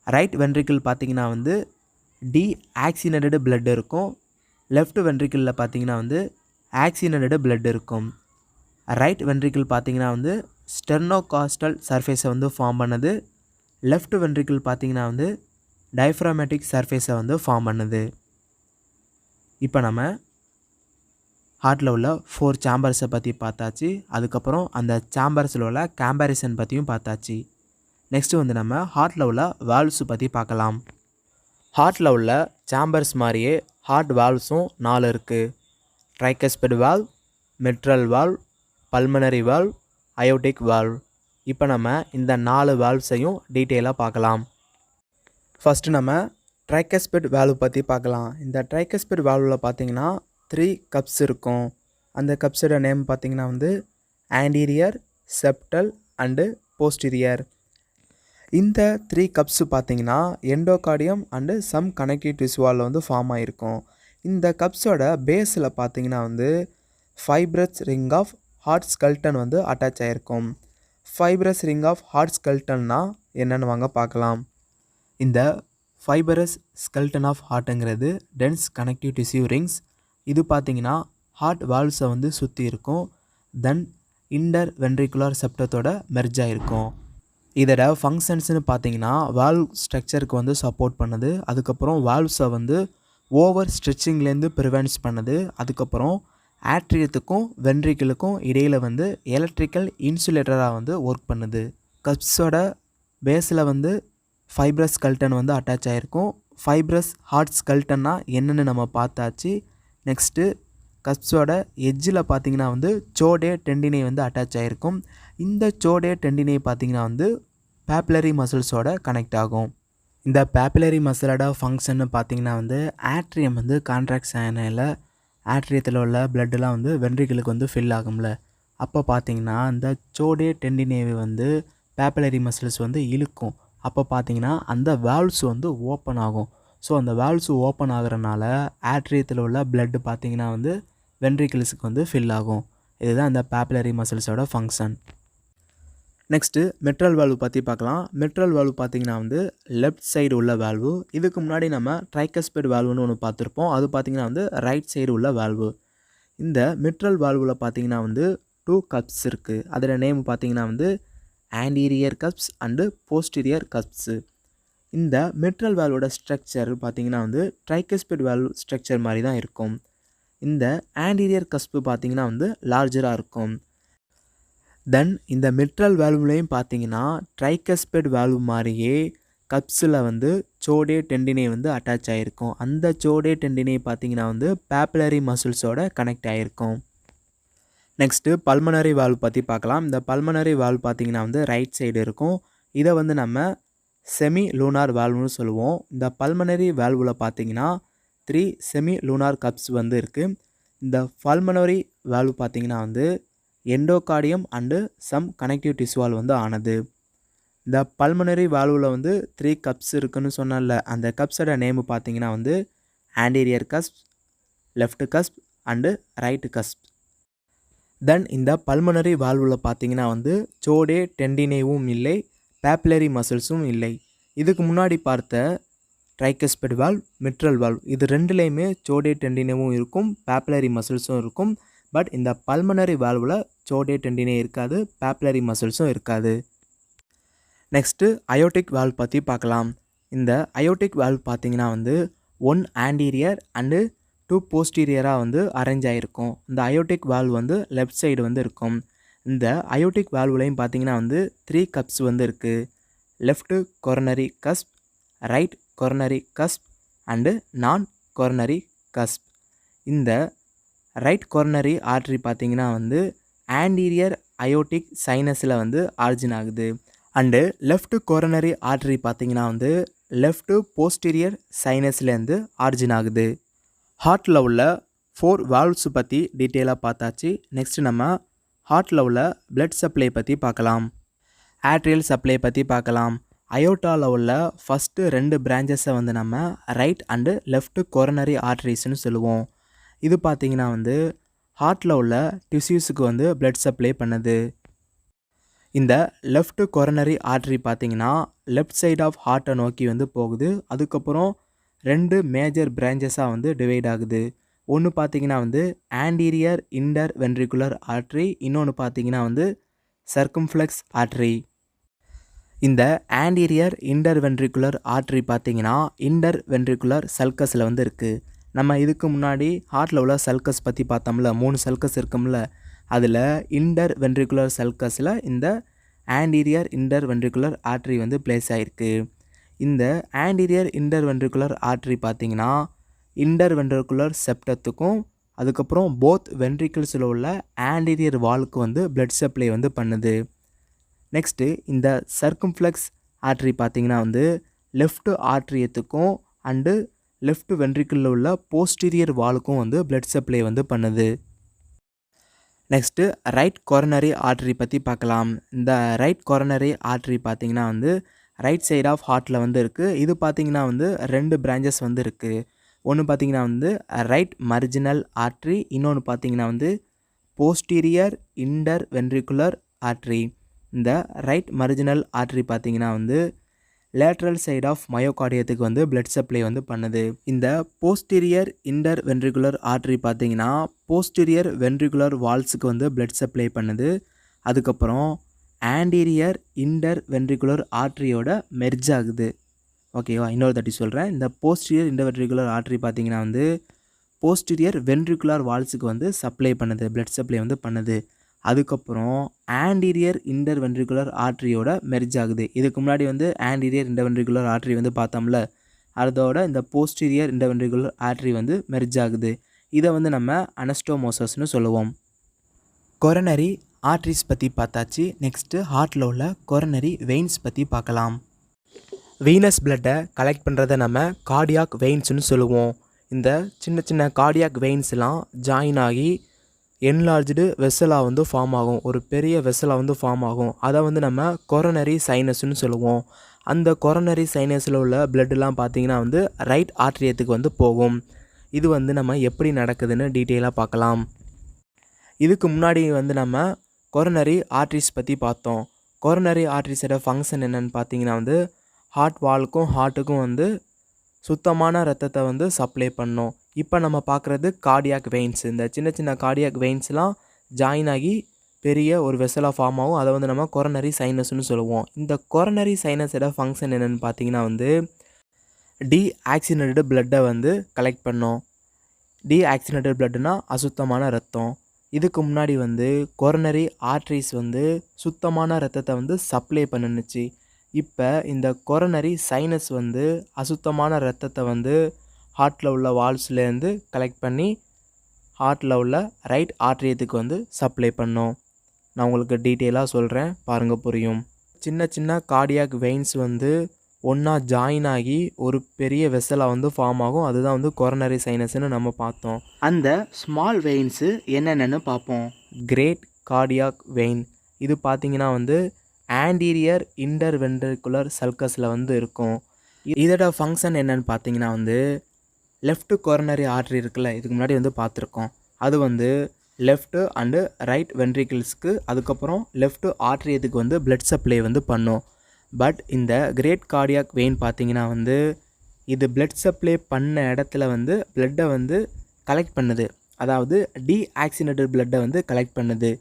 ரைட் வென்ட்ரிக்கிள் பார்த்திங்கன்னா வந்து டி ஆக்சினேட்டட் பிளட் இருக்கும். லெஃப்ட் வென்ட்ரிக்கிளில் பார்த்திங்கன்னா வந்து ஆக்சினேட்டட் பிளட் இருக்கும். ரைட் வென்ட்ரிக்கிள் பார்த்தீங்கன்னா வந்து ஸ்டெர்னோகாஸ்டல் சர்ஃபேஸை வந்து ஃபார்ம் பண்ணுது. லெஃப்ட் வென்ட்ரிக்கிள் பார்த்தீங்கன்னா வந்து டயஃப்ராமேட்டிக் சர்ஃபேஸை வந்து ஃபார்ம் பண்ணுது. இப்போ நம்ம ஹார்ட்டில் உள்ள 4 சேம்பர்ஸை பற்றி பார்த்தாச்சு. அதுக்கப்புறம் அந்த சேம்பர்ஸில் உள்ள கம்பேரிசன் பற்றியும் பார்த்தாச்சு. நெக்ஸ்ட்டு வந்து நம்ம ஹார்ட்டில் உள்ள வால்வ்ஸ் பற்றி பார்க்கலாம். ஹார்ட்டில் உள்ள சேம்பர்ஸ் மாதிரியே ஹார்ட் வால்வ்ஸும் 4 இருக்குது. Tricuspid valve, மிட்ரல் valve, pulmonary valve, aortic valve. இப்போ நம்ம இந்த 4 வால்வ்ஸையும் டீட்டெயிலாக பார்க்கலாம். ஃபஸ்ட்டு நம்ம ட்ரைகஸ்பிட் வால்வ் பற்றி பார்க்கலாம். இந்த ட்ரைகஸ்பிட் வால்வில் பார்த்தீங்கன்னா 3 கப்ஸ் இருக்கும். அந்த கப்ஸோட நேம் பார்த்தீங்கன்னா வந்து ஆன்டீரியர், செப்டல் அண்டு போஸ்டீரியர். இந்த 3 கப்ஸு பார்த்தீங்கன்னா எண்டோகார்டியம் அண்டு சம் கனெக்டிவ் டிஷ்யூவால் வந்து ஃபார்ம் ஆகிருக்கும். இந்த கப்ஸோட பேஸில் பார்த்தீங்கன்னா வந்து fibrous ring of heart skeleton வந்து அட்டாச் ஆகிருக்கும். ஃபைப்ரஸ் ரிங் ஆஃப் ஹார்ட் ஸ்கெல்டன்னா என்னென்னு வாங்க பார்க்கலாம். இந்த ஃபைபரஸ் ஸ்கெல்டன் ஆஃப் ஹார்ட்டுங்கிறது டென்ஸ் கனெக்டிவ் டிஷ்யூ ரிங்ஸ். இது பார்த்தீங்கன்னா ஹார்ட் வால்வ்ஸை வந்து சுற்றி இருக்கும். தென் இன்டர் வென்ட்ரிகுலர் செப்டத்தோட மெர்ஜ் ஆகிருக்கும். இதோட ஃபங்க்ஷன்ஸ்னு பார்த்தீங்கன்னா வால்வ் ஸ்ட்ரக்சருக்கு வந்து சப்போர்ட் பண்ணுது. அதுக்கப்புறம் வால்வ்ஸை வந்து ஓவர் ஸ்ட்ரெச்சிங்லேருந்து ப்ரிவென்ட்ஸ் பண்ணுது. அதுக்கப்புறம் ஆட்ரியத்துக்கும் வென்ட்ரிக்கிளுக்கும் இடையில் வந்து எலக்ட்ரிக்கல் இன்சுலேட்டராக வந்து ஒர்க் பண்ணுது. கப்ஸோட பேஸில் வந்து ஃபைப்ரஸ் ஸ்கெல்டன் வந்து அட்டாச் ஆகிருக்கும். ஃபைப்ரஸ் ஹார்ட் ஸ்கெல்டன்னா என்னென்னு நம்ம பார்த்தாச்சு. நெக்ஸ்ட்டு கப்ஸோட எட்ஜில் பார்த்தீங்கன்னா வந்து சோடே டெண்டினை வந்து அட்டாச் ஆகிருக்கும். இந்த சோடே டெண்டினை பார்த்தீங்கன்னா வந்து பேப்புலரி மசில்ஸோட கனெக்ட் ஆகும். இந்த பேப்புலரி மசிலோட ஃபங்க்ஷன்னு பார்த்தீங்கன்னா வந்து ஆட்ரியம் வந்து கான்ட்ராக்ட்ஸ் ஆனதில் ஆட்ரியத்தில் உள்ள பிளட்டெலாம் வந்து வென்ட்ரிக்கிளுக்கு வந்து ஃபில் ஆகும்ல. அப்போ பார்த்தீங்கன்னா இந்த சோடே டெண்டினேவை வந்து பேப்புலரி மசில்ஸ் வந்து இழுக்கும். அப்போ பார்த்தீங்கன்னா அந்த வால்வ்ஸ் வந்து ஓப்பன் ஆகும். ஸோ அந்த வால்வ்ஸ் ஓப்பன் ஆகிறனால ஆட்ரியத்தில் உள்ள பிளட்டு பார்த்தீங்கன்னா வந்து வென்ட்ரிக்கிள்ஸுக்கு வந்து ஃபில் ஆகும். இதுதான் இந்த பேப்புலரி மசில்ஸோட ஃபங்க்ஷன். நெக்ஸ்ட்டு மிட்ரல் வால்வு பற்றி பார்க்கலாம். மிட்ரல் வால்வு பார்த்தீங்கன்னா வந்து லெஃப்ட் சைடு உள்ள வால்வு. இதுக்கு முன்னாடி நம்ம ட்ரைகஸ்பிட் வால்வுன்னு ஒன்று பார்த்துருப்போம். அது பார்த்தீங்கன்னா வந்து ரைட் சைடு உள்ள வால்வு. இந்த மிட்ரல் வால்வில் பார்த்தீங்கன்னா வந்து 2 கப்ஸ் இருக்குது. அதோட நேம் பார்த்தீங்கன்னா வந்து anterior cups and posterior cups. இந்த மிட்ரல் வால்வோட ஸ்ட்ரக்சர் பார்த்தீங்கன்னா வந்து ட்ரைகஸ்பிட் வால்வ் ஸ்ட்ரக்சர் மாதிரி தான் இருக்கும். இந்த ஆன்டீரியர் கஸ்பு பார்த்தீங்கன்னா வந்து லார்ஜராக இருக்கும். தென் இந்த மிட்ரல் வால்வ்லையும் பார்த்தீங்கன்னா ட்ரைகஸ்பிட் வால்வ் மாதிரியே கப்ஸில் வந்து சோடே டெண்டினை வந்து அட்டாச் ஆகிருக்கும். அந்த சோடே டெண்டினை பார்த்தீங்கன்னா வந்து பேப்புலரி மசில்ஸோட கனெக்ட் ஆகிருக்கும். நெக்ஸ்ட்டு பல்மனரி வால்வ் பற்றி பார்க்கலாம். இந்த பல்மனரி வால்வ் பார்த்தீங்கன்னா வந்து ரைட் சைடு இருக்கும். இதை வந்து நம்ம செமி லூனார் வால்வ்னு சொல்லுவோம். இந்த பல்மனரி வால்வில் பார்த்தீங்கன்னா 3 செமி லூனார் கப்ஸ் வந்து இருக்குது. இந்த பல்மனரி வால்வ் பார்த்தீங்கன்னா வந்து எண்டோகார்டியம் அண்டு சம் கனெக்டிவ் டிஷ்யூவால் வந்து ஆனது. இந்த பல்மனரி வால்வில் வந்து 3 கப்ஸ் இருக்குன்னு சொன்னால, அந்த கப்ஸோட நேமு பார்த்தீங்கன்னா வந்து anterior cusp, left cusp and right cusp. Then இந்த பல்மனரி வால்வில் பார்த்தீங்கன்னா வந்து சோடே டெண்டினேவும் இல்லை, பேப்புலரி மசில்ஸும் இல்லை. இதுக்கு முன்னாடி பார்த்த ட்ரைகஸ்பிட் வால்வ், மிட்ரல் வால்வ் இது ரெண்டுலேயுமே சோடே டெண்டினேவும் இருக்கும், பேப்புலரி மசில்ஸும் இருக்கும். பட் இந்த பல்மனரி வால்வில் சோடே டெண்டினே இருக்காது, பேப்புலரி மசில்ஸும் இருக்காது. நெக்ஸ்ட்டு அயோட்டிக் வால்வ் பற்றி பார்க்கலாம். இந்த அயோட்டிக் வால்வ் பார்த்தீங்கன்னா வந்து 1 ஆன்டீரியர் அண்டு 2 போஸ்டீரியராக வந்து அரேஞ்ச் ஆகிருக்கும். இந்த அயோட்டிக் வால்வ் வந்து லெஃப்ட் சைடு வந்து இருக்கும். இந்த அயோட்டிக் வால்வ்லையும் பார்த்தீங்கன்னா வந்து 3 கப்ஸ் வந்து இருக்குது. Left coronary cusp, right coronary cusp and நான் கொரோனரி கஸ்ப். இந்த ரைட் கொரோனரி ஆர்ட்ரி பார்த்தீங்கன்னா வந்து ஆன்டீரியர் அயோட்டிக் சைனஸில் வந்து ஆரிஜின் ஆகுது. அண்டு லெஃப்ட் கொரோனரி ஆர்ட்ரி பார்த்தீங்கன்னா வந்து லெஃப்ட் போஸ்டீரியர் சைனஸ்லேருந்து ஆரிஜின் ஆகுது. ஹார்ட்டில் உள்ள 4 வால்வ்ஸ் பற்றி டீட்டெயிலாக பார்த்தாச்சு. நெக்ஸ்ட் நம்ம ஹார்ட்டில் உள்ள பிளட் சப்ளை பற்றி பார்க்கலாம். ஆட்ரியல் சப்ளை பற்றி பார்க்கலாம். அயோட்டாவில் உள்ள ஃபஸ்ட்டு 2 பிரான்ச்சஸை வந்து நம்ம ரைட் அண்டு லெஃப்ட் கொரோனரி ஆர்ட்ரிஸ்னு சொல்லுவோம். இது பார்த்தீங்கன்னா வந்து ஹார்ட்டில் உள்ள டிஷ்யூஸுக்கு வந்து பிளட் சப்ளை பண்ணுது. இந்த லெஃப்ட் கொரோனரி ஆர்ட்ரி பார்த்தீங்கன்னா லெஃப்ட் சைட் ஆஃப் ஹார்ட்டை நோக்கி வந்து போகுது. அதுக்கப்புறம் 2 மேஜர் பிரான்ச்சஸாக வந்து டிவைட் ஆகுது. ஒன்று பார்த்தீங்கன்னா வந்து ஆன்டீரியர் இன்டர் வென்ட்ரிகுலர் ஆர்ட்ரி, இன்னொன்று பார்த்தீங்கன்னா வந்து சர்க்கம்ஃப்ளெக்ஸ் ஆர்ட்ரி. இந்த ஆன்டீரியர் இன்டர் வென்ட்ரிகுலர் ஆர்ட்ரி பார்த்தீங்கன்னா இன்டர் வென்ட்ரிகுலர் சல்கஸில் வந்து இருக்குது. நம்ம இதுக்கு முன்னாடி ஹார்ட்டில் உள்ள சல்கஸ் பற்றி பார்த்தோம்ல, 3 சல்கஸ் இருக்கும்ல, அதில் இன்டர் வென்ட்ரிகுலர் சல்கஸில் இந்த ஆன்டீரியர் இன்டர் வென்ட்ரிகுலர் ஆர்ட்ரி வந்து பிளேஸ் ஆகிருக்கு. இந்த ஆன்டீரியர் இன்டர் வென்ட்ரிகுலர் ஆர்ட்ரி பார்த்தீங்கன்னா இன்டர் வென்ட்ரிகுலர் செப்டத்துக்கும் அதுக்கப்புறம் போத் வென்ட்ரிக்கிள்ஸில் உள்ள ஆன்டீரியர் வாலுக்கு வந்து பிளட் சப்ளை வந்து பண்ணுது. நெக்ஸ்ட்டு இந்த சர்க்கம்ஃப்ளெக்ஸ் ஆர்ட்ரி பார்த்தீங்கன்னா வந்து லெஃப்ட் ஆர்ட்ரியத்துக்கும் அண்டு லெஃப்ட் வென்ட்ரிக்கிளில் உள்ள போஸ்டீரியர் வாலுக்கும் வந்து பிளட் சப்ளை வந்து பண்ணுது. நெக்ஸ்ட்டு ரைட் கொரோனரி ஆர்ட்ரி பற்றி பார்க்கலாம். இந்த ரைட் கொரோனரி ஆர்ட்ரி பார்த்தீங்கன்னா வந்து ரைட் சைட் ஆஃப் ஹார்ட்டில் வந்து இருக்குது. இது பார்த்தீங்கன்னா வந்து 2 பிரான்ச்சஸ் வந்து இருக்குது. ஒன்று பார்த்தீங்கன்னா வந்து ரைட் மர்ஜினல் ஆர்ட்ரி, இன்னொன்று பார்த்தீங்கன்னா வந்து போஸ்டீரியர் இன்டர் வென்ட்ரிகுலர் ஆர்ட்ரி. இந்த ரைட் மர்ஜினல் ஆர்ட்ரி பார்த்தீங்கன்னா வந்து லேட்ரல் சைட் ஆஃப் மயோகார்டியத்துக்கு வந்து பிளட் சப்ளை வந்து பண்ணுது. இந்த போஸ்டீரியர் இன்டர் வென்ட்ரிகுலர் ஆர்ட்ரி பார்த்தீங்கன்னா போஸ்டீரியர் வென்ட்ரிகுலர் வால்ஸுக்கு வந்து பிளட் சப்ளை பண்ணுது. அதுக்கப்புறம் ஆன்டீரியர் இன்டர் வென்ட்ரிகுலர் ஆர்ட்ரியோட மெர்ஜ் ஆகுது. ஓகேவா, இன்னொரு தட்டி சொல்கிறேன். இந்த போஸ்டீரியர் இன்டர் வென்ட்ரிகுலர் ஆர்ட்ரி பார்த்தீங்கன்னா வந்து போஸ்டீரியர் வென்ட்ரிகுலர் வால்ஸுக்கு வந்து சப்ளை பண்ணுது, பிளட் சப்ளை வந்து பண்ணுது. அதுக்கப்புறம் ஆன்டீரியர் இன்டர் வென்ட்ரிகுலர் ஆர்ட்ரியோட மெர்ஜ் ஆகுது. இதுக்கு முன்னாடி வந்து ஆன்டீரியர் இன்டர் வென்ட்ரிகுலர் ஆர்ட்ரி வந்து பார்த்தோம்ல, அதோட இந்த போஸ்டீரியர் இன்டர் வென்ட்ரிகுலர் ஆர்ட்ரி வந்து மெர்ஜ் ஆகுது. இதை வந்து நம்ம அனஸ்டோமோசஸ்னு சொல்லுவோம். கொரோனரி ஆர்ட்ரிஸ் பற்றி பார்த்தாச்சு. நெக்ஸ்ட்டு ஹார்ட்டில் உள்ள கொரோனரி வெயின்ஸ் பற்றி பார்க்கலாம். வீனஸ் பிளட்டை கலெக்ட் பண்ணுறதை நம்ம கார்டியாக் வெயின்ஸ்னு சொல்லுவோம். இந்த சின்ன சின்ன கார்டியாக் வெயின்ஸ்லாம் ஜாயின் ஆகி என்லார்ஜ்டு வெசலாக வந்து ஃபார்ம் ஆகும், ஒரு பெரிய வெசலாக வந்து ஃபார்ம் ஆகும். அதை வந்து நம்ம கொரோனரி சைனஸ்னு சொல்லுவோம். அந்த கொரோனரி சைனஸில் உள்ள பிளட்டுலாம் பார்த்திங்கன்னா வந்து ரைட் ஆர்ட்ரியத்துக்கு வந்து போகும். இது வந்து நம்ம எப்படி நடக்குதுன்னு டீட்டெயிலாக பார்க்கலாம். இதுக்கு முன்னாடி வந்து நம்ம கொரோனரி ஆர்ட்ரிஸ் பற்றி பார்த்தோம். கொரோனரி ஆர்ட்ரிஸோட ஃபங்க்ஷன் என்னென்னு பார்த்தீங்கன்னா வந்து ஹார்ட் வாலுக்கும் ஹார்ட்டுக்கும் வந்து சுத்தமான ரத்தத்தை வந்து சப்ளை பண்ணும். இப்போ நம்ம பார்க்குறது கார்டியாக் வெயின்ஸ். இந்த சின்ன சின்ன கார்டியாக் வெயின்ஸ்லாம் ஜாயின் ஆகி பெரிய ஒரு வெசலாக ஃபார்ம் ஆகும். அதை வந்து நம்ம கொரோனரி சைனஸ்னு சொல்லுவோம். இந்த கொரோனரி சைனஸோட ஃபங்க்ஷன் என்னென்னு பார்த்தீங்கன்னா வந்து டீஆக்சிஜனேட்டட் பிளட்டை வந்து கலெக்ட் பண்ணோம். டீஆக்சிஜனேட்டட் பிளட்டுனா அசுத்தமான ரத்தம். இதுக்கு முன்னாடி வந்து கொரோனரி ஆர்ட்ரிஸ் வந்து சுத்தமான ரத்தத்தை வந்து சப்ளை பண்ணுச்சு. இப்போ இந்த கொரோனரி சைனஸ் வந்து அசுத்தமான ரத்தத்தை வந்து ஹார்ட்டில் உள்ள வால்ஸ்லேருந்து கலெக்ட் பண்ணி ஹார்ட்டில் உள்ள ரைட் ஆர்ட்ரியத்துக்கு வந்து சப்ளை பண்ணோம். நான் உங்களுக்கு டீட்டெயிலாக சொல்கிறேன், பாருங்கள் புரியும். சின்ன சின்ன கார்டியாக் வெயின்ஸ் வந்து ஒன்றா ஜாயின் ஆகி ஒரு பெரிய வெசலாக வந்து ஃபார்ம் ஆகும். அதுதான் வந்து கொரோனரி சைனஸ்ன்னு நம்ம பார்த்தோம். அந்த ஸ்மால் வெயின்ஸு என்னென்னு பார்ப்போம். கிரேட் கார்டியாக் வெயின் இது பார்த்திங்கன்னா வந்து ஆன்டீரியர் இன்டர் வென்ட்ரிகுலர் சல்கஸில் வந்து இருக்கும். இதோட ஃபங்க்ஷன் என்னென்னு பார்த்தீங்கன்னா வந்து லெஃப்ட் கொரோனரி ஆர்ட்ரி இருக்குல்ல, இதுக்கு முன்னாடி வந்து பார்த்துருக்கோம். அது வந்து லெஃப்ட்டு அண்டு ரைட் வென்ட்ரிக்கிள்ஸ்க்கு அதுக்கப்புறம் லெஃப்ட் ஆர்ட்ரியத்துக்கு வந்து பிளட் சப்ளை வந்து பண்ணும். பட் இந்த கிரேட் கார்டியாக் வெயின் பார்த்தீங்கன்னா வந்து இது பிளட் சப்ளை பண்ண இடத்துல வந்து பிளட்டை வந்து கலெக்ட் பண்ணுது. அதாவது டீஆக்சிஜனேட்டட் பிளட்டை வந்து கலெக்ட் பண்ணுது.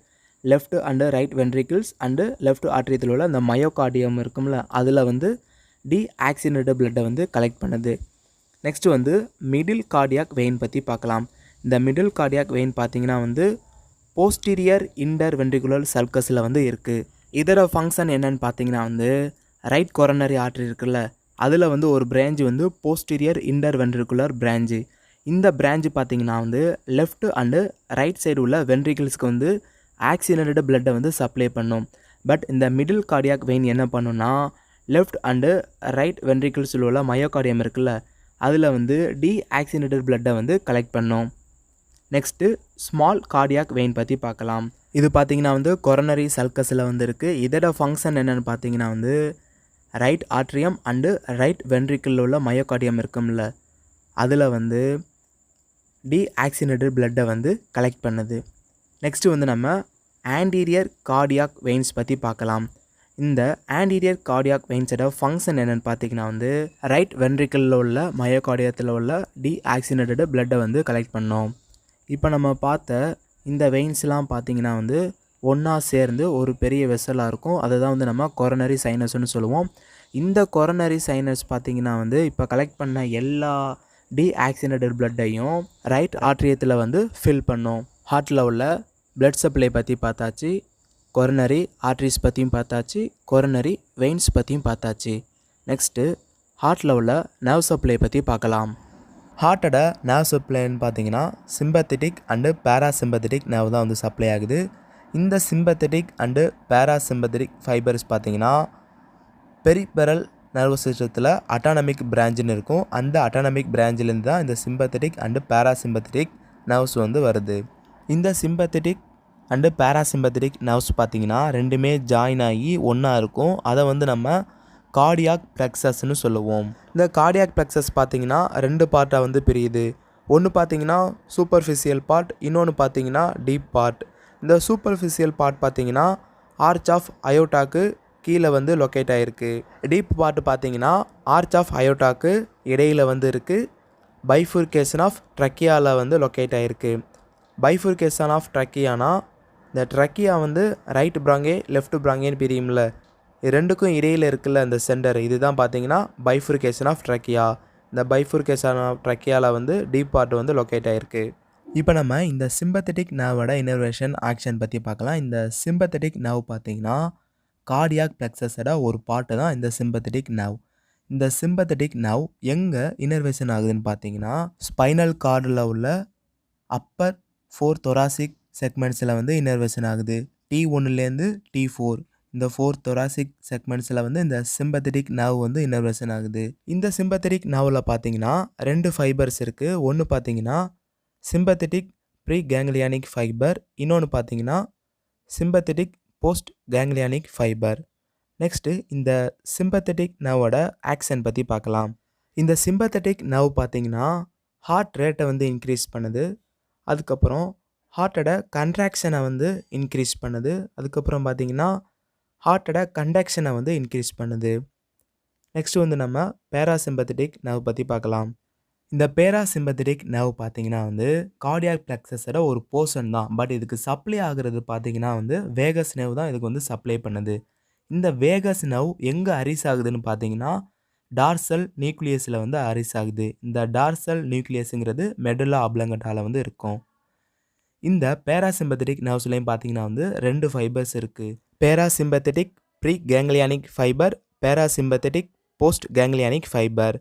Left and right ventricles and left ஆர்ட்ரியத்தில் உள்ள அந்த மயோகார்டியம் இருக்கும்ல, அதில் வந்து டீஆக்சிஜனேட்டட் பிளட்டை வந்து கலெக்ட் பண்ணுது. நெக்ஸ்ட்டு வந்து மிடில் கார்டியாக் வெயின் பற்றி பார்க்கலாம். இந்த மிடில் கார்டியாக் வெயின் பார்த்திங்கன்னா வந்து போஸ்டீரியர் இன்டர் வென்ட்ரிகுலர் சல்கஸில் வந்து இருக்குது. இதோட ஃபங்க்ஷன் என்னென்னு பார்த்தீங்கன்னா வந்து ரைட் கொரோனரி ஆர்ட்ரி இருக்குல்ல, அதில் வந்து ஒரு பிரான்ச் வந்து போஸ்டீரியர் இன்டர் வென்ட்ரிகுலர் பிரான்ச்சு. இந்த பிரான்ச்சு பார்த்திங்கன்னா வந்து லெஃப்ட் அண்டு ரைட் சைடு உள்ள வென்ட்ரிக்கிள்ஸ்க்கு வந்து ஆக்சிஜனேட்டட் பிளட்டை வந்து சப்ளை பண்ணும். பட் இந்த மிடில் கார்டியாக் வெயின் என்ன பண்ணுன்னா லெஃப்ட் அண்டு ரைட் வென்ட்ரிக்கிள்ஸில் உள்ள மயோகார்டியம் இருக்குல்ல, அதில் வந்து டீஆக்சிஜனேட்டட் பிளட்டை வந்து கலெக்ட் பண்ணும். நெக்ஸ்ட்டு ஸ்மால் கார்டியாக் வெயின் பற்றி பார்க்கலாம். இது பார்த்திங்கன்னா வந்து கொரோனரி சல்கஸில் வந்து இருக்குது. இதோட ஃபங்க்ஷன் என்னென்னு பார்த்தீங்கன்னா வந்து ரைட் ஆர்ட்ரியம் அண்டு ரைட் வென்ட்ரிக்கிளில் உள்ள மயோகார்டியம் இருக்கும்ல, அதில் வந்து டீஆக்சிஜனேட்டட் பிளட்டை வந்து கலெக்ட் பண்ணுது. நெக்ஸ்ட்டு வந்து நம்ம ஆன்டீரியர் கார்டியாக் வெயின்ஸ் பற்றி பார்க்கலாம். இந்த ஆன்டீரியர் கார்டியாக் வெயின்ஸோட ஃபங்க்ஷன் என்னென்னு பார்த்தீங்கன்னா வந்து ரைட் வென்ட்ரிக்கிளில் உள்ள மயோகார்டியத்தில் உள்ள டீஆக்சினேட்டட் பிளட்டை வந்து கலெக்ட் பண்ணோம். இப்போ நம்ம பார்த்த இந்த வெயின்ஸ்லாம் பார்த்தீங்கன்னா வந்து ஒன்றா சேர்ந்து ஒரு பெரிய வெசலாக இருக்கும். அதை தான் வந்து நம்ம கொரோனரி சைனஸ்னு சொல்லுவோம். இந்த கொரோனரி சைனஸ் பார்த்தீங்கன்னா வந்து இப்போ கலெக்ட் பண்ண எல்லா டீஆக்சினேட்டட் பிளட்டையும் ரைட் ஆர்ட்ரியத்தில் வந்து ஃபில் பண்ணோம். ஹார்ட்டில் உள்ள பிளட் சப்ளை பற்றி பார்த்தாச்சு, கொரோனரி ஆர்ட்ரிஸ் பற்றியும் பார்த்தாச்சு, கொரோனரி வெயின்ஸ் பற்றியும் பார்த்தாச்சு. நெக்ஸ்ட்டு ஹார்ட்டில் உள்ள நர்வ் சப்ளை பற்றி பார்க்கலாம். ஹார்ட்டோட நர்வ் சப்ளைன்னு பார்த்தீங்கன்னா சிம்பத்தட்டிக் அண்டு பேராசிம்பத்தட்டிக் நர்வ் தான் வந்து சப்ளை ஆகுது. இந்த சிம்பத்தட்டிக் அண்டு பேராசிம்பத்தட்டிக் ஃபைபர்ஸ் பார்த்தீங்கன்னா பெரிபெரல் நர்வஸ் சிஸ்டத்தில் அட்டானமிக் பிரான்ச்சுன்னு இருக்கும். அந்த அட்டானமிக் பிரான்ச்சிலேருந்து தான் இந்த சிம்பத்தட்டிக் அண்டு பேராசிம்பத்தட்டிக் நர்வ்ஸ் வந்து வருது. இந்த சிம்பத்தட்டிக் அண்டு பேராசிம்பத்தட்டிக் நர்வ்ஸ் பார்த்திங்கன்னா ரெண்டுமே ஜாயின் ஆகி ஒன்றா இருக்கும். அதை வந்து நம்ம கார்டியாக் ப்ளெக்ஸஸ்ன்னு சொல்லுவோம். இந்த கார்டியாக் ப்ளெக்ஸஸ் பார்த்திங்கன்னா ரெண்டு பார்ட்டாக வந்து பிரியுது. ஒன்று பார்த்திங்கன்னா சூப்பர்ஃபிஷியல் பார்ட், இன்னொன்று பார்த்திங்கன்னா டீப் பார்ட். இந்த சூப்பர்ஃபிஷியல் பார்ட் பார்த்திங்கன்னா ஆர்ச் ஆஃப் அயோட்டாக்கு கீழே வந்து லொக்கேட் ஆகிருக்கு. டீப் பார்ட் பார்த்திங்கன்னா ஆர்ச் ஆஃப் அயோட்டாக்கு இடையில் வந்து இருக்குது. பைஃபுர்கேஷன் ஆஃப் ட்ரக்கியாவில் வந்து லொக்கேட் ஆகிருக்கு. பைஃபுர்கேஷன் ஆஃப் ட்ரக்கியானா இந்த ட்ரக்கியா வந்து ரைட் பிராங்கே லெஃப்ட் பிராங்கேன்னு பிரியும்ல, இது ரெண்டுக்கும் இடையில் இருக்குல்ல இந்த சென்டர், இதுதான் பார்த்தீங்கன்னா பைஃபுர்கேஷன் ஆஃப் ட்ரக்கியா. இந்த பைஃபுர்கேஷன் ஆஃப் ட்ரக்கியாவில் வந்து டீப் பார்ட் வந்து லொக்கேட் ஆகிருக்கு. இப்போ நம்ம இந்த சிம்பத்தட்டிக் நர்வோட இன்னர்வேஷன் ஆக்ஷன் பற்றி பார்க்கலாம். இந்த சிம்பத்தட்டிக் நர்வ் பார்த்தீங்கன்னா கார்டியாக் ப்ளெக்ஸஸோட ஒரு பார்ட்டு தான் இந்த சிம்பத்தட்டிக் நர்வ். இந்த சிம்பத்தட்டிக் நர்வ் எங்கே இன்னர்வேஷன் ஆகுதுன்னு பார்த்தீங்கன்னா ஸ்பைனல் கார்டில் உள்ள அப்பர் 4 thoracic செக்மெண்ட்ஸில் வந்து இன்னர்வேஷன் ஆகுது. T1லேருந்து T4 இந்த 4 thoracic செக்மெண்ட்ஸில் வந்து இந்த சிம்பத்தட்டிக் நர்வ் வந்து இன்னர்வேஷன் ஆகுது. இந்த சிம்பத்தட்டிக் நர்வில் பார்த்தீங்கன்னா 2 ஃபைபர்ஸ் இருக்குது. ஒன்று பார்த்தீங்கன்னா சிம்பத்தட்டிக் ப்ரீ கேங்லியானிக் ஃபைபர், இன்னொன்று பார்த்தீங்கன்னா sympathetic post ganglionic fibre. Next இந்த சிம்பத்தட்டிக் நர்வோட ஆக்ஷன் பற்றி பார்க்கலாம். இந்த சிம்பத்தட்டிக் நர்வ் பார்த்தீங்கன்னா ஹார்ட் ரேட்டை வந்து இன்க்ரீஸ் பண்ணுது. அதுக்கப்புறம் ஹார்ட்டோட கன்ட்ராக்ஷனை வந்து இன்க்ரீஸ் பண்ணுது. அதுக்கப்புறம் பார்த்தீங்கன்னா ஹார்ட்டோட கண்டக்ஷனை வந்து இன்க்ரீஸ் பண்ணுது. நெக்ஸ்ட்டு வந்து நம்ம பேராசிம்பத்தட்டிக் நர்வ் பற்றி பார்க்கலாம். இந்த பேராசிம்பத்தட்டிக் நர்வ் பார்த்தீங்கன்னா வந்து கார்டியாக் ப்ளெக்ஸஸோட ஒரு போர்ஷன் தான். பட் இதுக்கு சப்ளை ஆகுறது பார்த்தீங்கன்னா வந்து வேகஸ் நர்வ் தான் இதுக்கு வந்து சப்ளை பண்ணுது. இந்த வேகஸ் நர்வ் எங்கே அரிஸ் ஆகுதுன்னு பார்த்தீங்கன்னா டார்சல் நியூக்ளியஸில் வந்து அரிஸ் ஆகுது. இந்த டார்சல் நியூக்ளியஸுங்கிறது மெடுலா ஆப்லங்கட்டாவில் வந்து இருக்கும். இந்த பேராசிம்பத்தட்டிக் நர்வ்ஸ்லையும் பார்த்தீங்கன்னா வந்து 2 ஃபைபர்ஸ் இருக்குது. Parasympathetic pre ganglionic fibre, parasympathetic post ganglionic fibre.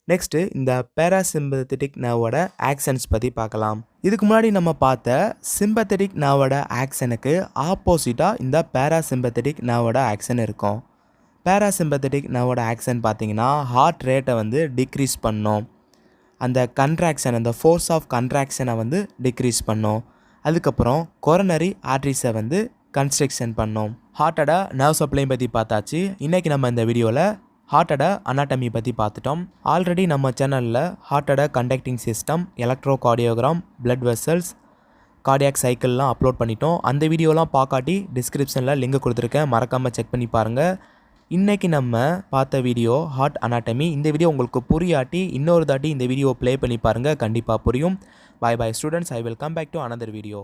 Next இந்த பேராசிம்பத்தட்டிக் நர்வோட ஆக்ஷன்ஸ் பற்றி பார்க்கலாம். இதுக்கு முன்னாடி நம்ம பார்த்த சிம்பத்தட்டிக் நர்வோட ஆக்ஷனுக்கு ஆப்போசிட்டாக இந்த பேராசிம்பத்தட்டிக் நர்வோட ஆக்ஷன் இருக்கும். பேராசிம்பத்தட்டிக் நர்வோட ஆக்ஷன் பார்த்தீங்கன்னா ஹார்ட் ரேட்டை வந்து டிக்ரீஸ் பண்ணோம். அந்த கன்ட்ராக்ஷன், அந்த ஃபோர்ஸ் ஆஃப் கன்ட்ராக்ஷனை வந்து டிக்ரீஸ் பண்ணோம். அதுக்கப்புறம் கொரோனரி ஆர்ட்ரிஸை வந்து கன்ஸ்ட்ரக்ஷன் பண்ணோம். ஹார்ட்டோட நர்வ் சப்ளையும் பற்றி பார்த்தாச்சு. இன்றைக்கி நம்ம இந்த வீடியோவில் ஹார்ட்டோட அனாட்டமி பற்றி பார்த்துட்டோம். ஆல்ரெடி நம்ம சேனலில் ஹார்ட்டோட conducting system, electrocardiogram, blood vessels, cardiac சைக்கிள்லாம் அப்லோட் பண்ணிட்டோம். அந்த வீடியோலாம் பார்க்காட்டி டிஸ்கிரிப்ஷனில் லிங்க் கொடுத்துருக்கேன், மறக்காமல் செக் பண்ணி பாருங்கள். இன்றைக்கி நம்ம பார்த்த வீடியோ ஹார்ட் அனாட்டமி. இந்த வீடியோ உங்களுக்கு புரியாட்டி இன்னொரு தாட்டி இந்த வீடியோ ப்ளே பண்ணி பாருங்கள், கண்டிப்பாக புரியும். Bye bye students, I will come back to another video.